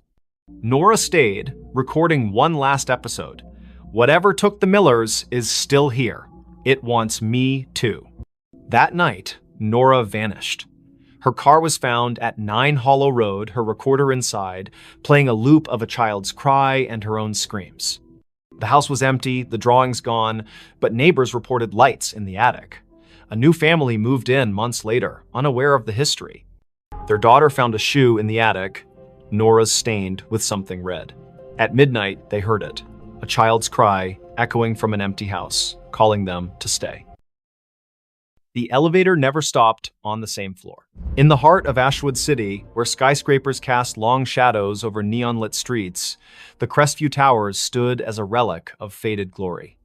Nora stayed, recording one last episode. "Whatever took the Millers is still here. It wants me too." That night, Nora vanished. Her car was found at 9 Hollow Road, her recorder inside, playing a loop of a child's cry and her own screams. The house was empty, the drawings gone, but neighbors reported lights in the attic. A new family moved in months later, unaware of the history. Their daughter found a shoe in the attic, Nora's stained with something red. At midnight, they heard it, a child's cry echoing from an empty house. calling them to stay. The elevator never stopped on the same floor. In the heart of Ashwood City, where skyscrapers cast long shadows over neon-lit streets, the Crestview Towers stood as a relic of faded glory.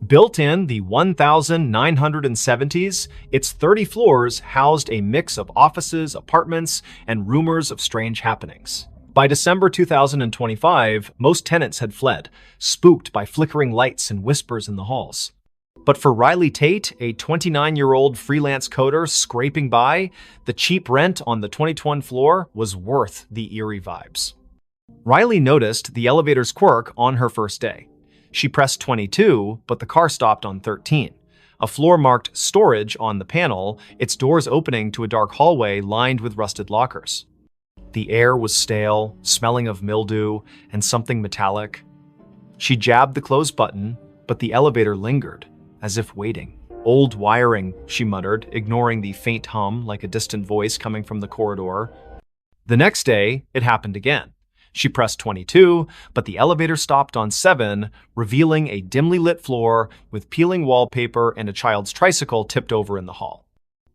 Built in the 1970s, its 30 floors housed a mix of offices, apartments, and rumors of strange happenings. By December 2025, most tenants had fled, spooked by flickering lights and whispers in the halls. But for Riley Tate, a 29-year-old freelance coder scraping by, the cheap rent on the 2021 floor was worth the eerie vibes. Riley noticed the elevator's quirk on her first day. She pressed 22, but the car stopped on 13. A floor marked storage on the panel, its doors opening to a dark hallway lined with rusted lockers. The air was stale, smelling of mildew and something metallic. She jabbed the close button, but the elevator lingered, as if waiting. "Old wiring," she muttered, ignoring the faint hum like a distant voice coming from the corridor. The next day, it happened again. She pressed 22, but the elevator stopped on 7, revealing a dimly lit floor with peeling wallpaper and a child's tricycle tipped over in the hall.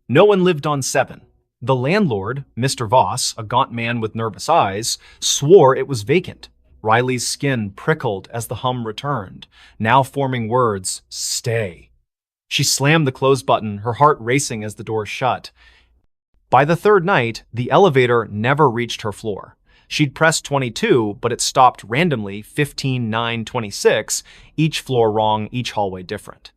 No one lived on 7. The landlord, Mr. Voss, a gaunt man with nervous eyes, swore it was vacant. Riley's skin prickled as the hum returned, now forming words, "Stay." She slammed the close button, her heart racing as the door shut. By the third night, the elevator never reached her floor. She'd pressed 22, but it stopped randomly 15, 9, 26, each floor wrong, each hallway different.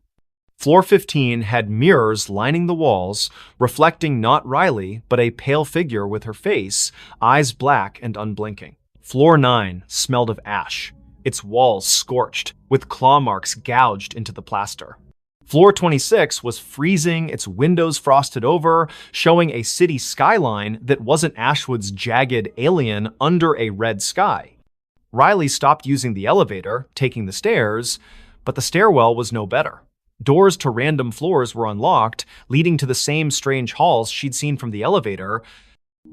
Floor 15 had mirrors lining the walls, reflecting not Riley, but a pale figure with her face, eyes black and unblinking. Floor 9 smelled of ash, its walls scorched, with claw marks gouged into the plaster. Floor 26 was freezing, its windows frosted over, showing a city skyline that wasn't Ashwood's jagged alien under a red sky. Riley stopped using the elevator, taking the stairs, but the stairwell was no better. Doors to random floors were unlocked, leading to the same strange halls she'd seen from the elevator.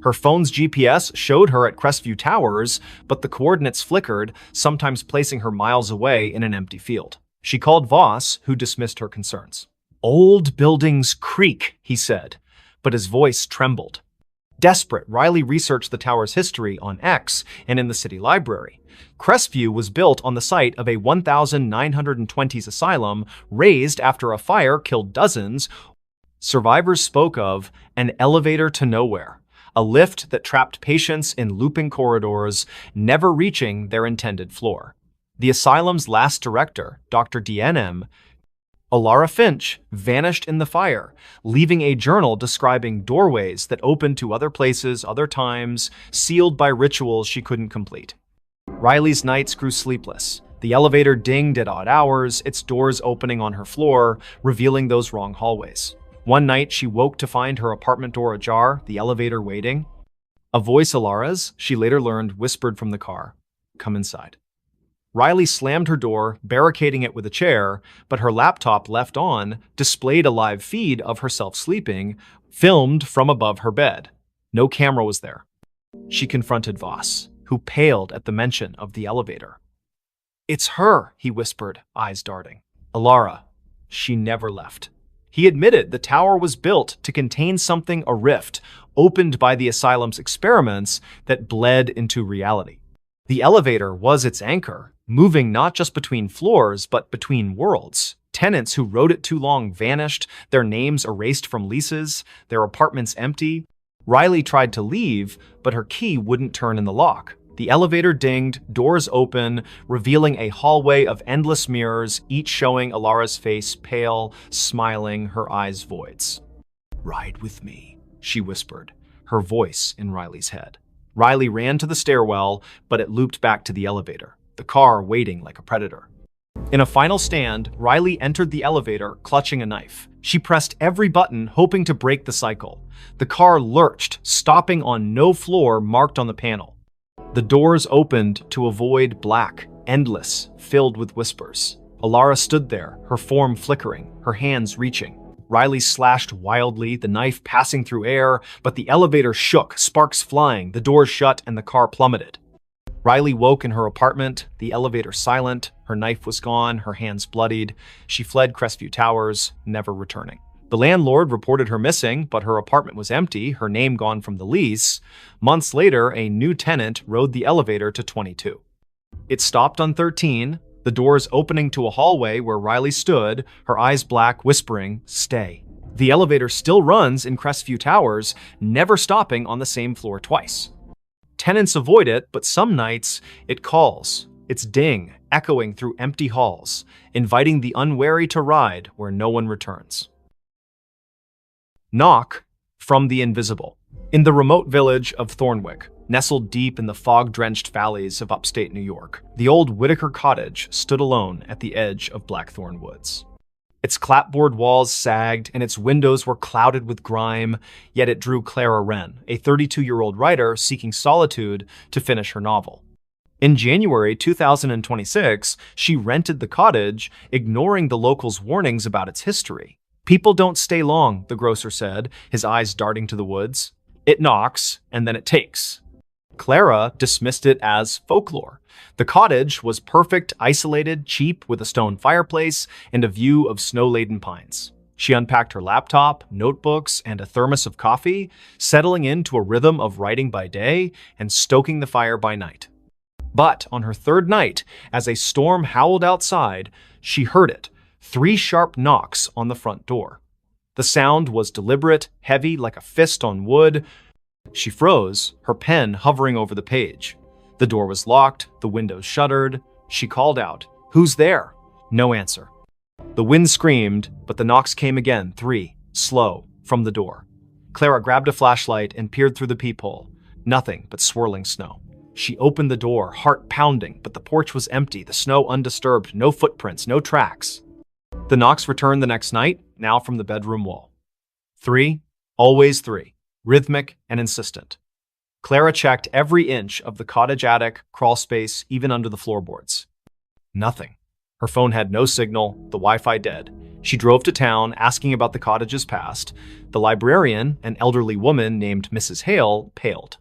Her phone's GPS showed her at Crestview Towers, but the coordinates flickered, sometimes placing her miles away in an empty field. She called Voss, who dismissed her concerns. "Old buildings creak," he said, but his voice trembled. Desperate, Riley researched the tower's history on X and in the city library. Crestview was built on the site of a 1920s asylum razed after a fire killed dozens. Survivors spoke of an elevator to nowhere, a lift that trapped patients in looping corridors, never reaching their intended floor. The asylum's last director, Dr. DNM, Alara Finch, vanished in the fire, leaving a journal describing doorways that opened to other places, other times, sealed by rituals she couldn't complete. Riley's nights grew sleepless. The elevator dinged at odd hours, its doors opening on her floor, revealing those wrong hallways. One night, she woke to find her apartment door ajar, the elevator waiting. A voice, Alara's, she later learned, whispered from the car, "Come inside." Riley slammed her door, barricading it with a chair, but her laptop, left on, displayed a live feed of herself sleeping, filmed from above her bed. No camera was there. She confronted Voss, who paled at the mention of the elevator. "It's her," he whispered, eyes darting. "Alara, she never left." He admitted the tower was built to contain something, a rift, opened by the asylum's experiments that bled into reality. The elevator was its anchor, moving not just between floors, but between worlds. Tenants who rode it too long vanished, their names erased from leases, their apartments empty. Riley tried to leave, but her key wouldn't turn in the lock. The elevator dinged, doors open, revealing a hallway of endless mirrors, each showing Alara's face, pale, smiling, her eyes voids. "Ride with me," she whispered, her voice in Riley's head. Riley ran to the stairwell, but it looped back to the elevator, the car waiting like a predator. In a final stand, Riley entered the elevator, clutching a knife. She pressed every button, hoping to break the cycle. The car lurched, stopping on no floor marked on the panel. The doors opened to a void black, endless, filled with whispers. Alara stood there, her form flickering, her hands reaching. Riley slashed wildly, the knife passing through air, but the elevator shook, sparks flying, the doors shut, and the car plummeted. Riley woke in her apartment, the elevator silent, her knife was gone, her hands bloodied. She fled Crestview Towers, never returning. The landlord reported her missing, but her apartment was empty, her name gone from the lease. Months later, a new tenant rode the elevator to 22. It stopped on 13, the doors opening to a hallway where Riley stood, her eyes black, whispering, "Stay." The elevator still runs in Crestview Towers, never stopping on the same floor twice. Tenants avoid it, but some nights it calls, its ding echoing through empty halls, inviting the unwary to ride where no one returns. Knock from the invisible. In the remote village of Thornwick, nestled deep in the fog-drenched valleys of upstate New York, the old Whitaker cottage stood alone at the edge of Blackthorn Woods. Its clapboard walls sagged and its windows were clouded with grime, yet it drew Clara Wren, a 32-year-old writer seeking solitude to finish her novel. In January 2026, she rented the cottage, ignoring the locals' warnings about its history. "People don't stay long," the grocer said, his eyes darting to the woods. "It knocks, and then it takes." Clara dismissed it as folklore. The cottage was perfect, isolated, cheap, with a stone fireplace and a view of snow-laden pines. She unpacked her laptop, notebooks, and a thermos of coffee, settling into a rhythm of writing by day and stoking the fire by night. But on her third night, as a storm howled outside, she heard it, 3 sharp knocks on the front door. The sound was deliberate, heavy like a fist on wood. She froze, her pen hovering over the page. The door was locked, the windows shuttered. She called out, "Who's there?" No answer. The wind screamed, but the knocks came again, 3, slow, from the door. Clara grabbed a flashlight and peered through the peephole. Nothing but swirling snow. She opened the door, heart pounding, but the porch was empty, the snow undisturbed, no footprints, no tracks. The knocks returned the next night, now from the bedroom wall. 3, always 3. Rhythmic and insistent. Clara checked every inch of the cottage attic, crawl space, even under the floorboards. Nothing. Her phone had no signal, the Wi-Fi dead. She drove to town, asking about the cottage's past. The librarian, an elderly woman named Mrs. Hale, paled.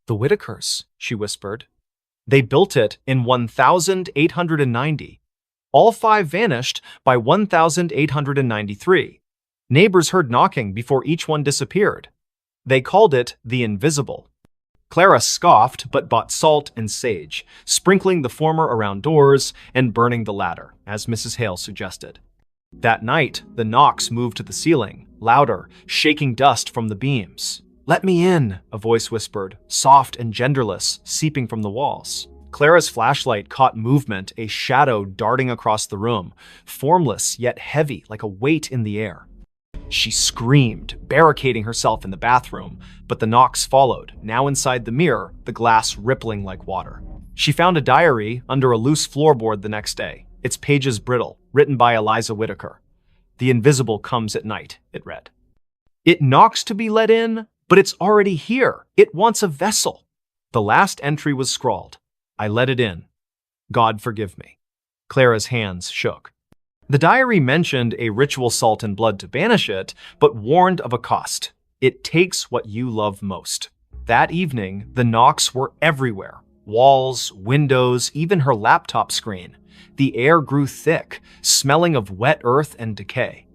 "The Whitakers," she whispered. "They built it in 1890. All 5 vanished by 1893. Neighbors heard knocking before each one disappeared. They called it the Invisible." Clara scoffed but bought salt and sage, sprinkling the former around doors and burning the latter, as Mrs. Hale suggested. That night, the knocks moved to the ceiling, louder, shaking dust from the beams. "Let me in," a voice whispered, soft and genderless, seeping from the walls. Clara's flashlight caught movement, a shadow darting across the room, formless yet heavy like a weight in the air. She screamed, barricading herself in the bathroom, but the knocks followed, now inside the mirror, the glass rippling like water. She found a diary under a loose floorboard the next day, its pages brittle, written by Eliza Whitaker. "The invisible comes at night," it read. "It knocks to be let in, but it's already here. It wants a vessel." The last entry was scrawled, "I let it in. God forgive me." Clara's hands shook. The diary mentioned a ritual salt and blood to banish it, but warned of a cost. It takes what you love most. That evening, the knocks were everywhere. Walls, windows, even her laptop screen. The air grew thick, smelling of wet earth and decay.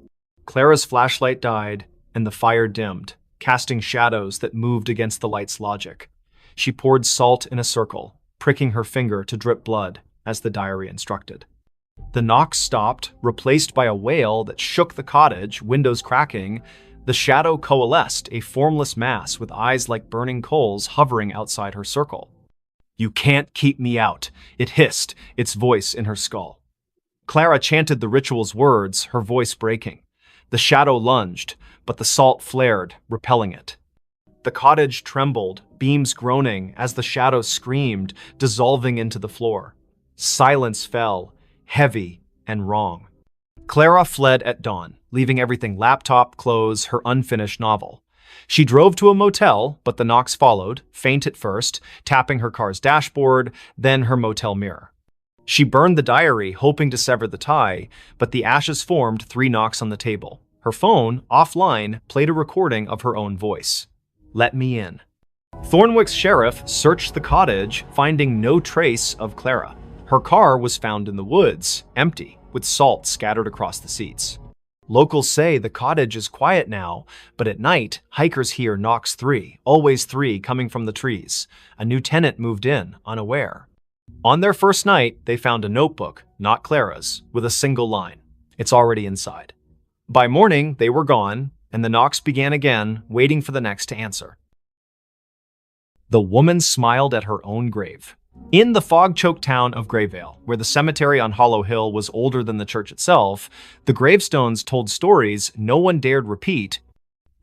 Clara's flashlight died, and the fire dimmed, casting shadows that moved against the light's logic. She poured salt in a circle, pricking her finger to drip blood, as the diary instructed. The knocks stopped, replaced by a wail that shook the cottage, windows cracking. The shadow coalesced, a formless mass with eyes like burning coals hovering outside her circle. "You can't keep me out," it hissed, its voice in her skull. Clara chanted the ritual's words, her voice breaking. The shadow lunged, but the salt flared, repelling it. The cottage trembled, beams groaning as the shadow screamed, dissolving into the floor. Silence fell, heavy and wrong. Clara fled at dawn, leaving everything: laptop, clothes, her unfinished novel. She drove to a motel, but the knocks followed, faint at first, tapping her car's dashboard, then her motel mirror. She burned the diary, hoping to sever the tie, but the ashes formed 3 knocks on the table. Her phone, offline, played a recording of her own voice. "Let me in." Thornwick's sheriff searched the cottage, finding no trace of Clara. Her car was found in the woods, empty, with salt scattered across the seats. Locals say the cottage is quiet now, but at night, hikers hear knocks 3, always 3 coming from the trees. A new tenant moved in, unaware. On their first night, they found a notebook, not Clara's, with a single line. It's already inside. By morning, they were gone, and the knocks began again, waiting for the next to answer. The woman smiled at her own grave. In the fog-choked town of Grayvale, where the cemetery on Hollow Hill was older than the church itself, the gravestones told stories no one dared repeat.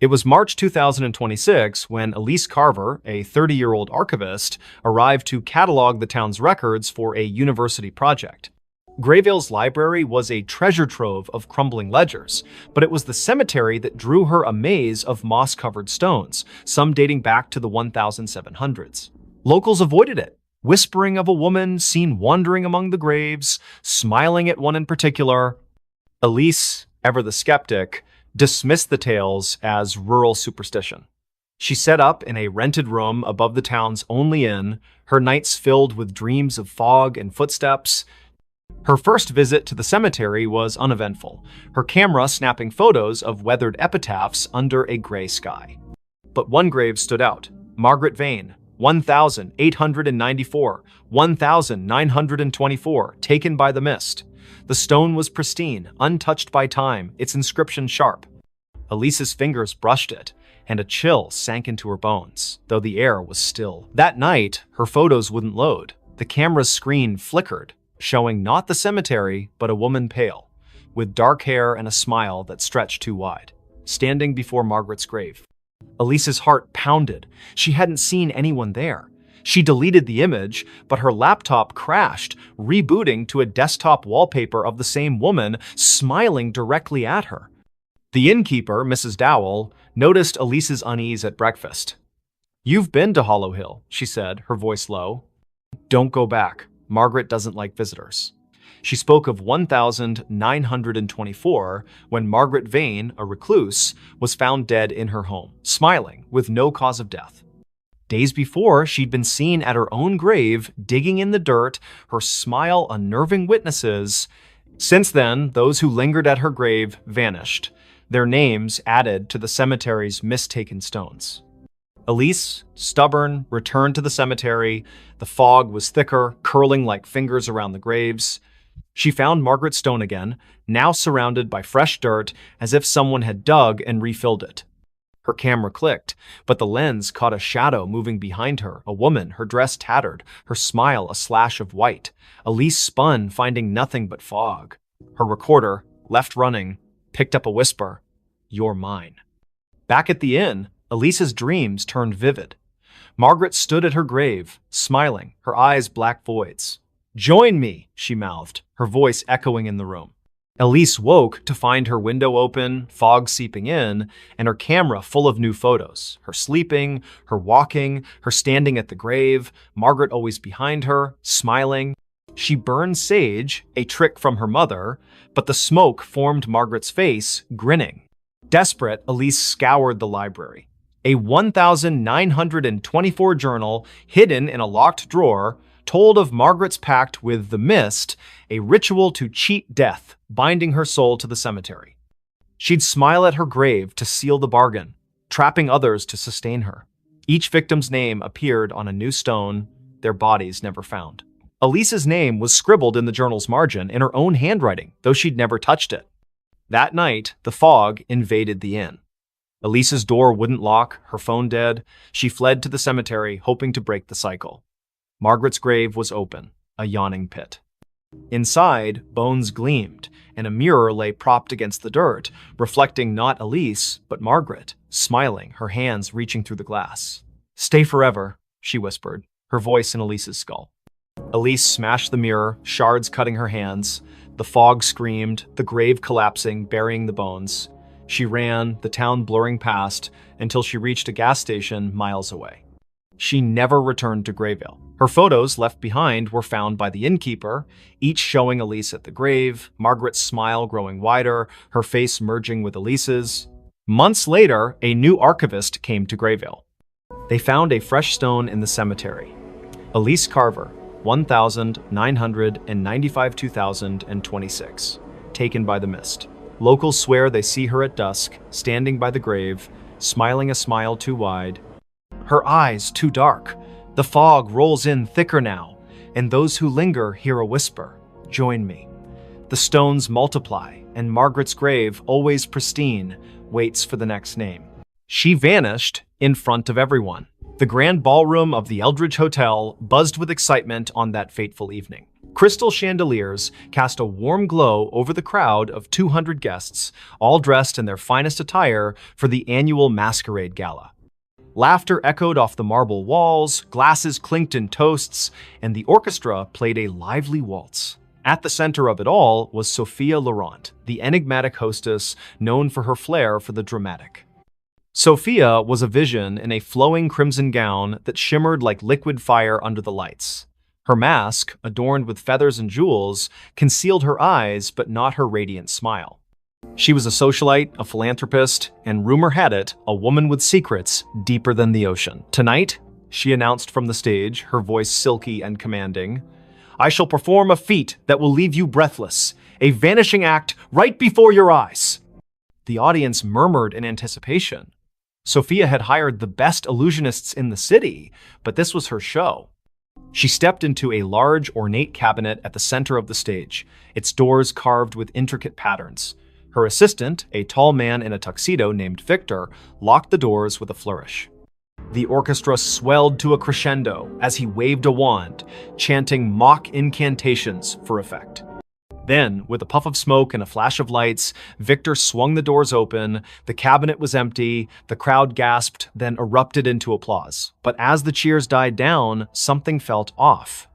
It was March 2026 when Elise Carver, a 30-year-old archivist, arrived to catalog the town's records for a university project. Grayvale's library was a treasure trove of crumbling ledgers, but it was the cemetery that drew her a maze of moss-covered stones, some dating back to the 1700s. Locals avoided it, whispering of a woman seen wandering among the graves, smiling at one in particular. Elise, ever the skeptic, dismissed the tales as rural superstition. She set up in a rented room above the town's only inn, her nights filled with dreams of fog and footsteps. Her first visit to the cemetery was uneventful, her camera snapping photos of weathered epitaphs under a gray sky. But one grave stood out: Margaret Vane, 1894, 1924, taken by the mist. The stone was pristine, untouched by time, its inscription sharp. Elise's fingers brushed it, and a chill sank into her bones, though the air was still. That night, her photos wouldn't load. The camera's screen flickered, showing not the cemetery, but a woman pale, with dark hair and a smile that stretched too wide, standing before Margaret's grave. Elise's heart pounded. She hadn't seen anyone there. She deleted the image, but her laptop crashed, rebooting to a desktop wallpaper of the same woman smiling directly at her. The innkeeper, Mrs. Dowell, noticed Elise's unease at breakfast. "You've been to Hollow Hill," she said, her voice low. "Don't go back. Margaret doesn't like visitors." She spoke of 1924, when Margaret Vane, a recluse, was found dead in her home, smiling, with no cause of death. Days before, she'd been seen at her own grave, digging in the dirt, her smile unnerving witnesses. Since then, those who lingered at her grave vanished, their names added to the cemetery's mistaken stones. Elise, stubborn, returned to the cemetery. The fog was thicker, curling like fingers around the graves. She found Margaret's stone again, now surrounded by fresh dirt, as if someone had dug and refilled it. Her camera clicked, but the lens caught a shadow moving behind her, a woman, her dress tattered, her smile a slash of white. Elise spun, finding nothing but fog. Her recorder, left running, picked up a whisper: "You're mine." Back at the inn, Elise's dreams turned vivid. Margaret stood at her grave, smiling, her eyes black voids. "Join me," she mouthed, her voice echoing in the room. Elise woke to find her window open, fog seeping in, and her camera full of new photos. Her sleeping, her walking, her standing at the grave, Margaret always behind her, smiling. She burned sage, a trick from her mother, but the smoke formed Margaret's face, grinning. Desperate, Elise scoured the library. A 1924 journal, hidden in a locked drawer, told of Margaret's pact with the mist, a ritual to cheat death, binding her soul to the cemetery. She'd smile at her grave to seal the bargain, trapping others to sustain her. Each victim's name appeared on a new stone, their bodies never found. Elise's name was scribbled in the journal's margin in her own handwriting, though she'd never touched it. That night, the fog invaded the inn. Elise's door wouldn't lock, her phone dead. She fled to the cemetery, hoping to break the cycle. Margaret's grave was open, a yawning pit. Inside, bones gleamed, and a mirror lay propped against the dirt, reflecting not Elise, but Margaret, smiling, her hands reaching through the glass. "Stay forever," she whispered, her voice in Elise's skull. Elise smashed the mirror, shards cutting her hands. The fog screamed, the grave collapsing, burying the bones. She ran, the town blurring past, until she reached a gas station miles away. She never returned to Grayvale. Her photos left behind were found by the innkeeper, each showing Elise at the grave, Margaret's smile growing wider, her face merging with Elise's. Months later, a new archivist came to Grayvale. They found a fresh stone in the cemetery. Elise Carver, 1995-2026, taken by the mist. Locals swear they see her at dusk, standing by the grave, smiling a smile too wide. Her eyes too dark. The fog rolls in thicker now, and those who linger hear a whisper, "Join me." The stones multiply, and Margaret's grave, always pristine, waits for the next name. She vanished in front of everyone. The grand ballroom of the Eldridge Hotel buzzed with excitement on that fateful evening. Crystal chandeliers cast a warm glow over the crowd of 200 guests, all dressed in their finest attire for the annual masquerade gala. Laughter echoed off the marble walls, glasses clinked in toasts, and the orchestra played a lively waltz. At the center of it all was Sophia Laurent, the enigmatic hostess known for her flair for the dramatic. Sophia was a vision in a flowing crimson gown that shimmered like liquid fire under the lights. Her mask, adorned with feathers and jewels, concealed her eyes but not her radiant smile. She was a socialite, a philanthropist, and rumor had it, a woman with secrets deeper than the ocean. "Tonight," she announced from the stage, her voice silky and commanding, "I shall perform a feat that will leave you breathless, a vanishing act right before your eyes." The audience murmured in anticipation. Sophia had hired the best illusionists in the city, but this was her show. She stepped into a large, ornate cabinet at the center of the stage, its doors carved with intricate patterns. Her assistant, a tall man in a tuxedo named Victor, locked the doors with a flourish. The orchestra swelled to a crescendo as he waved a wand, chanting mock incantations for effect. Then, with a puff of smoke and a flash of lights, Victor swung the doors open. The cabinet was empty, the crowd gasped, then erupted into applause. But as the cheers died down, something felt off.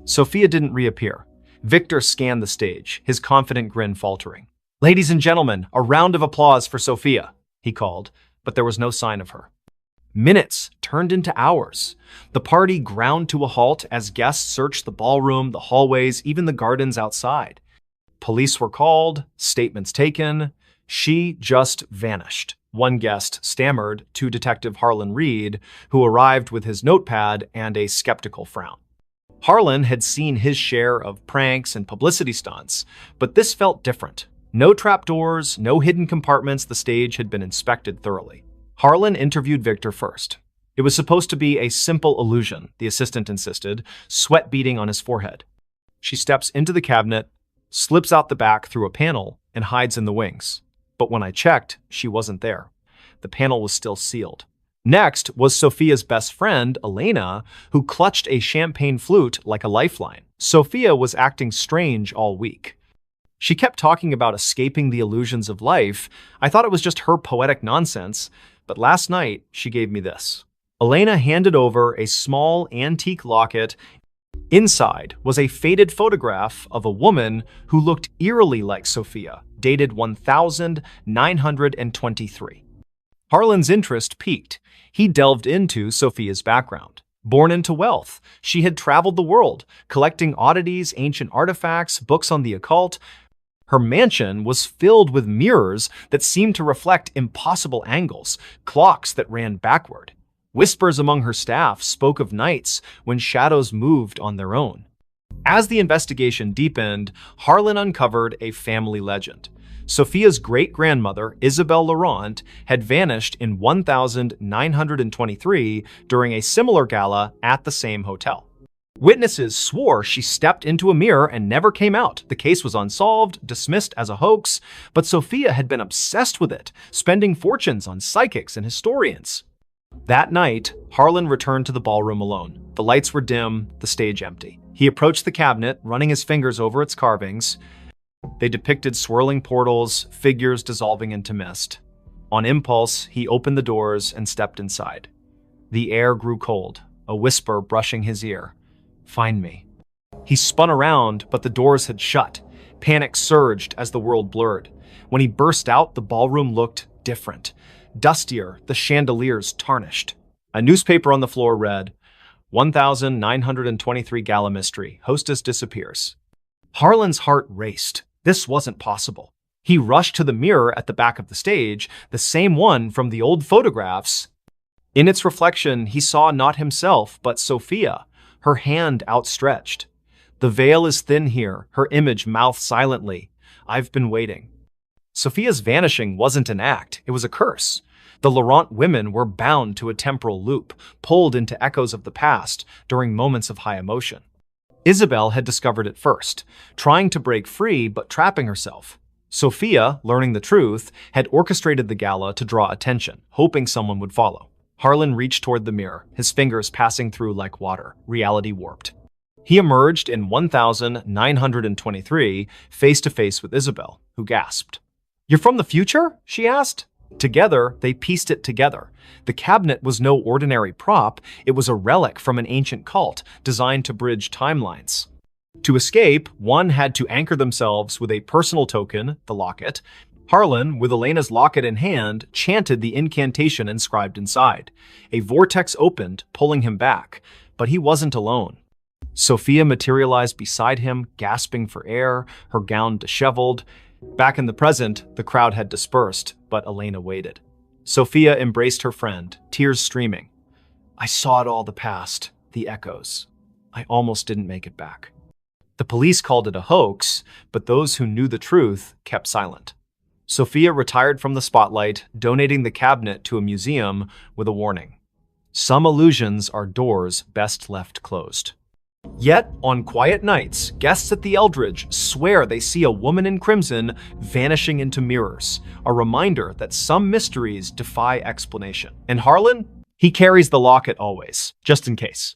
Sophia didn't reappear. Victor scanned the stage, his confident grin faltering. "Ladies and gentlemen, a round of applause for Sophia," he called, but there was no sign of her. Minutes turned into hours. The party ground to a halt as guests searched the ballroom, the hallways, even the gardens outside. Police were called, statements taken. She just vanished. One guest stammered to Detective Harlan Reed, who arrived with his notepad and a skeptical frown. Harlan had seen his share of pranks and publicity stunts, but this felt different. No trapdoors, no hidden compartments. The stage had been inspected thoroughly. Harlan interviewed Victor first. It was supposed to be a simple illusion, the assistant insisted, sweat beading on his forehead. She steps into the cabinet, slips out the back through a panel, and hides in the wings. But when I checked, she wasn't there. The panel was still sealed. Next was Sophia's best friend, Elena, who clutched a champagne flute like a lifeline. Sophia was acting strange all week. She kept talking about escaping the illusions of life. I thought it was just her poetic nonsense, but last night she gave me this. Elena handed over a small antique locket. Inside was a faded photograph of a woman who looked eerily like Sophia, dated 1923. Harlan's interest piqued. He delved into Sophia's background. Born into wealth, she had traveled the world, collecting oddities, ancient artifacts, books on the occult. Her mansion was filled with mirrors that seemed to reflect impossible angles, clocks that ran backward. Whispers among her staff spoke of nights when shadows moved on their own. As the investigation deepened, Harlan uncovered a family legend. Sophia's great-grandmother, Isabelle Laurent, had vanished in 1923 during a similar gala at the same hotel. Witnesses swore she stepped into a mirror and never came out. The case was unsolved, dismissed as a hoax, but Sophia had been obsessed with it, spending fortunes on psychics and historians. That night, Harlan returned to the ballroom alone. The lights were dim, the stage empty. He approached the cabinet, running his fingers over its carvings. They depicted swirling portals, figures dissolving into mist. On impulse, he opened the doors and stepped inside. The air grew cold, a whisper brushing his ear. "Find me." He spun around, but the doors had shut. Panic surged as the world blurred. When he burst out, the ballroom looked different. Dustier, the chandeliers tarnished. A newspaper on the floor read, 1923 Gala Mystery. Hostess disappears. Harlan's heart raced. This wasn't possible. He rushed to the mirror at the back of the stage, the same one from the old photographs. In its reflection, he saw not himself, but Sophia, her hand outstretched. The veil is thin here, her image mouthed silently. I've been waiting. Sophia's vanishing wasn't an act, it was a curse. The Laurent women were bound to a temporal loop, pulled into echoes of the past during moments of high emotion. Isabel had discovered it first, trying to break free but trapping herself. Sophia, learning the truth, had orchestrated the gala to draw attention, hoping someone would follow. Harlan reached toward the mirror, his fingers passing through like water, reality warped. He emerged in 1923, face to face with Isabel, who gasped. "You're from the future?" she asked. Together, they pieced it together. The cabinet was no ordinary prop, it was a relic from an ancient cult designed to bridge timelines. To escape, one had to anchor themselves with a personal token, the locket. Harlan, with Elena's locket in hand, chanted the incantation inscribed inside. A vortex opened, pulling him back, but he wasn't alone. Sophia materialized beside him, gasping for air, her gown disheveled. Back in the present, the crowd had dispersed, but Elena waited. Sophia embraced her friend, tears streaming. "I saw it all, the past, the echoes. I almost didn't make it back." The police called it a hoax, but those who knew the truth kept silent. Sophia retired from the spotlight, donating the cabinet to a museum with a warning. Some illusions are doors best left closed. Yet, on quiet nights, guests at the Eldridge swear they see a woman in crimson vanishing into mirrors, a reminder that some mysteries defy explanation. And Harlan? He carries the locket always, just in case.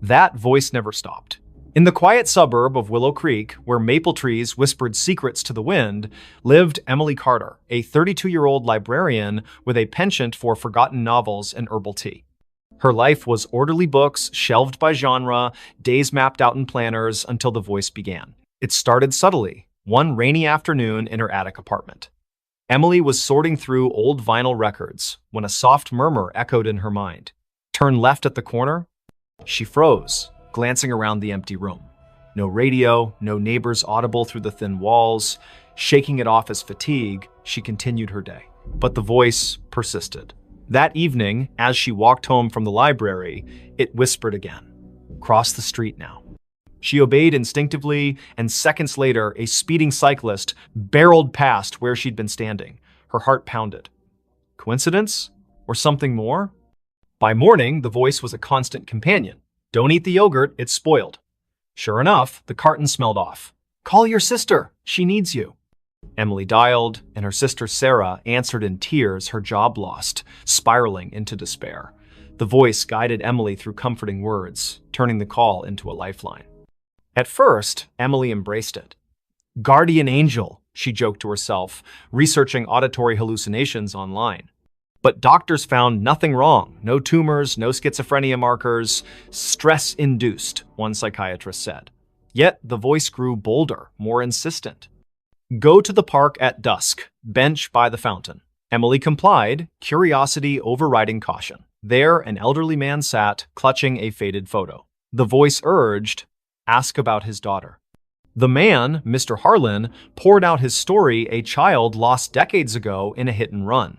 That voice never stopped. In the quiet suburb of Willow Creek, where maple trees whispered secrets to the wind, lived Emily Carter, a 32-year-old librarian with a penchant for forgotten novels and herbal tea. Her life was orderly books, shelved by genre, days mapped out in planners until the voice began. It started subtly, one rainy afternoon in her attic apartment. Emily was sorting through old vinyl records when a soft murmur echoed in her mind. Turn left at the corner. She froze, glancing around the empty room. No radio, no neighbors audible through the thin walls. Shaking it off as fatigue, she continued her day. But the voice persisted. That evening, as she walked home from the library, it whispered again. Cross the street now. She obeyed instinctively, and seconds later, a speeding cyclist barreled past where she'd been standing. Her heart pounded. Coincidence? Or something more? By morning, the voice was a constant companion. Don't eat the yogurt, it's spoiled. Sure enough, the carton smelled off. Call your sister, she needs you. Emily dialed, and her sister Sarah answered in tears, her job lost, spiraling into despair. The voice guided Emily through comforting words, turning the call into a lifeline. At first, Emily embraced it. Guardian angel, she joked to herself, researching auditory hallucinations online. But doctors found nothing wrong. No tumors, no schizophrenia markers. Stress-induced, one psychiatrist said. Yet the voice grew bolder, more insistent. Go to the park at dusk, bench by the fountain. Emily complied, curiosity overriding caution. There, an elderly man sat, clutching a faded photo. The voice urged, ask about his daughter. The man, Mr. Harlan, poured out his story, a child lost decades ago in a hit and run.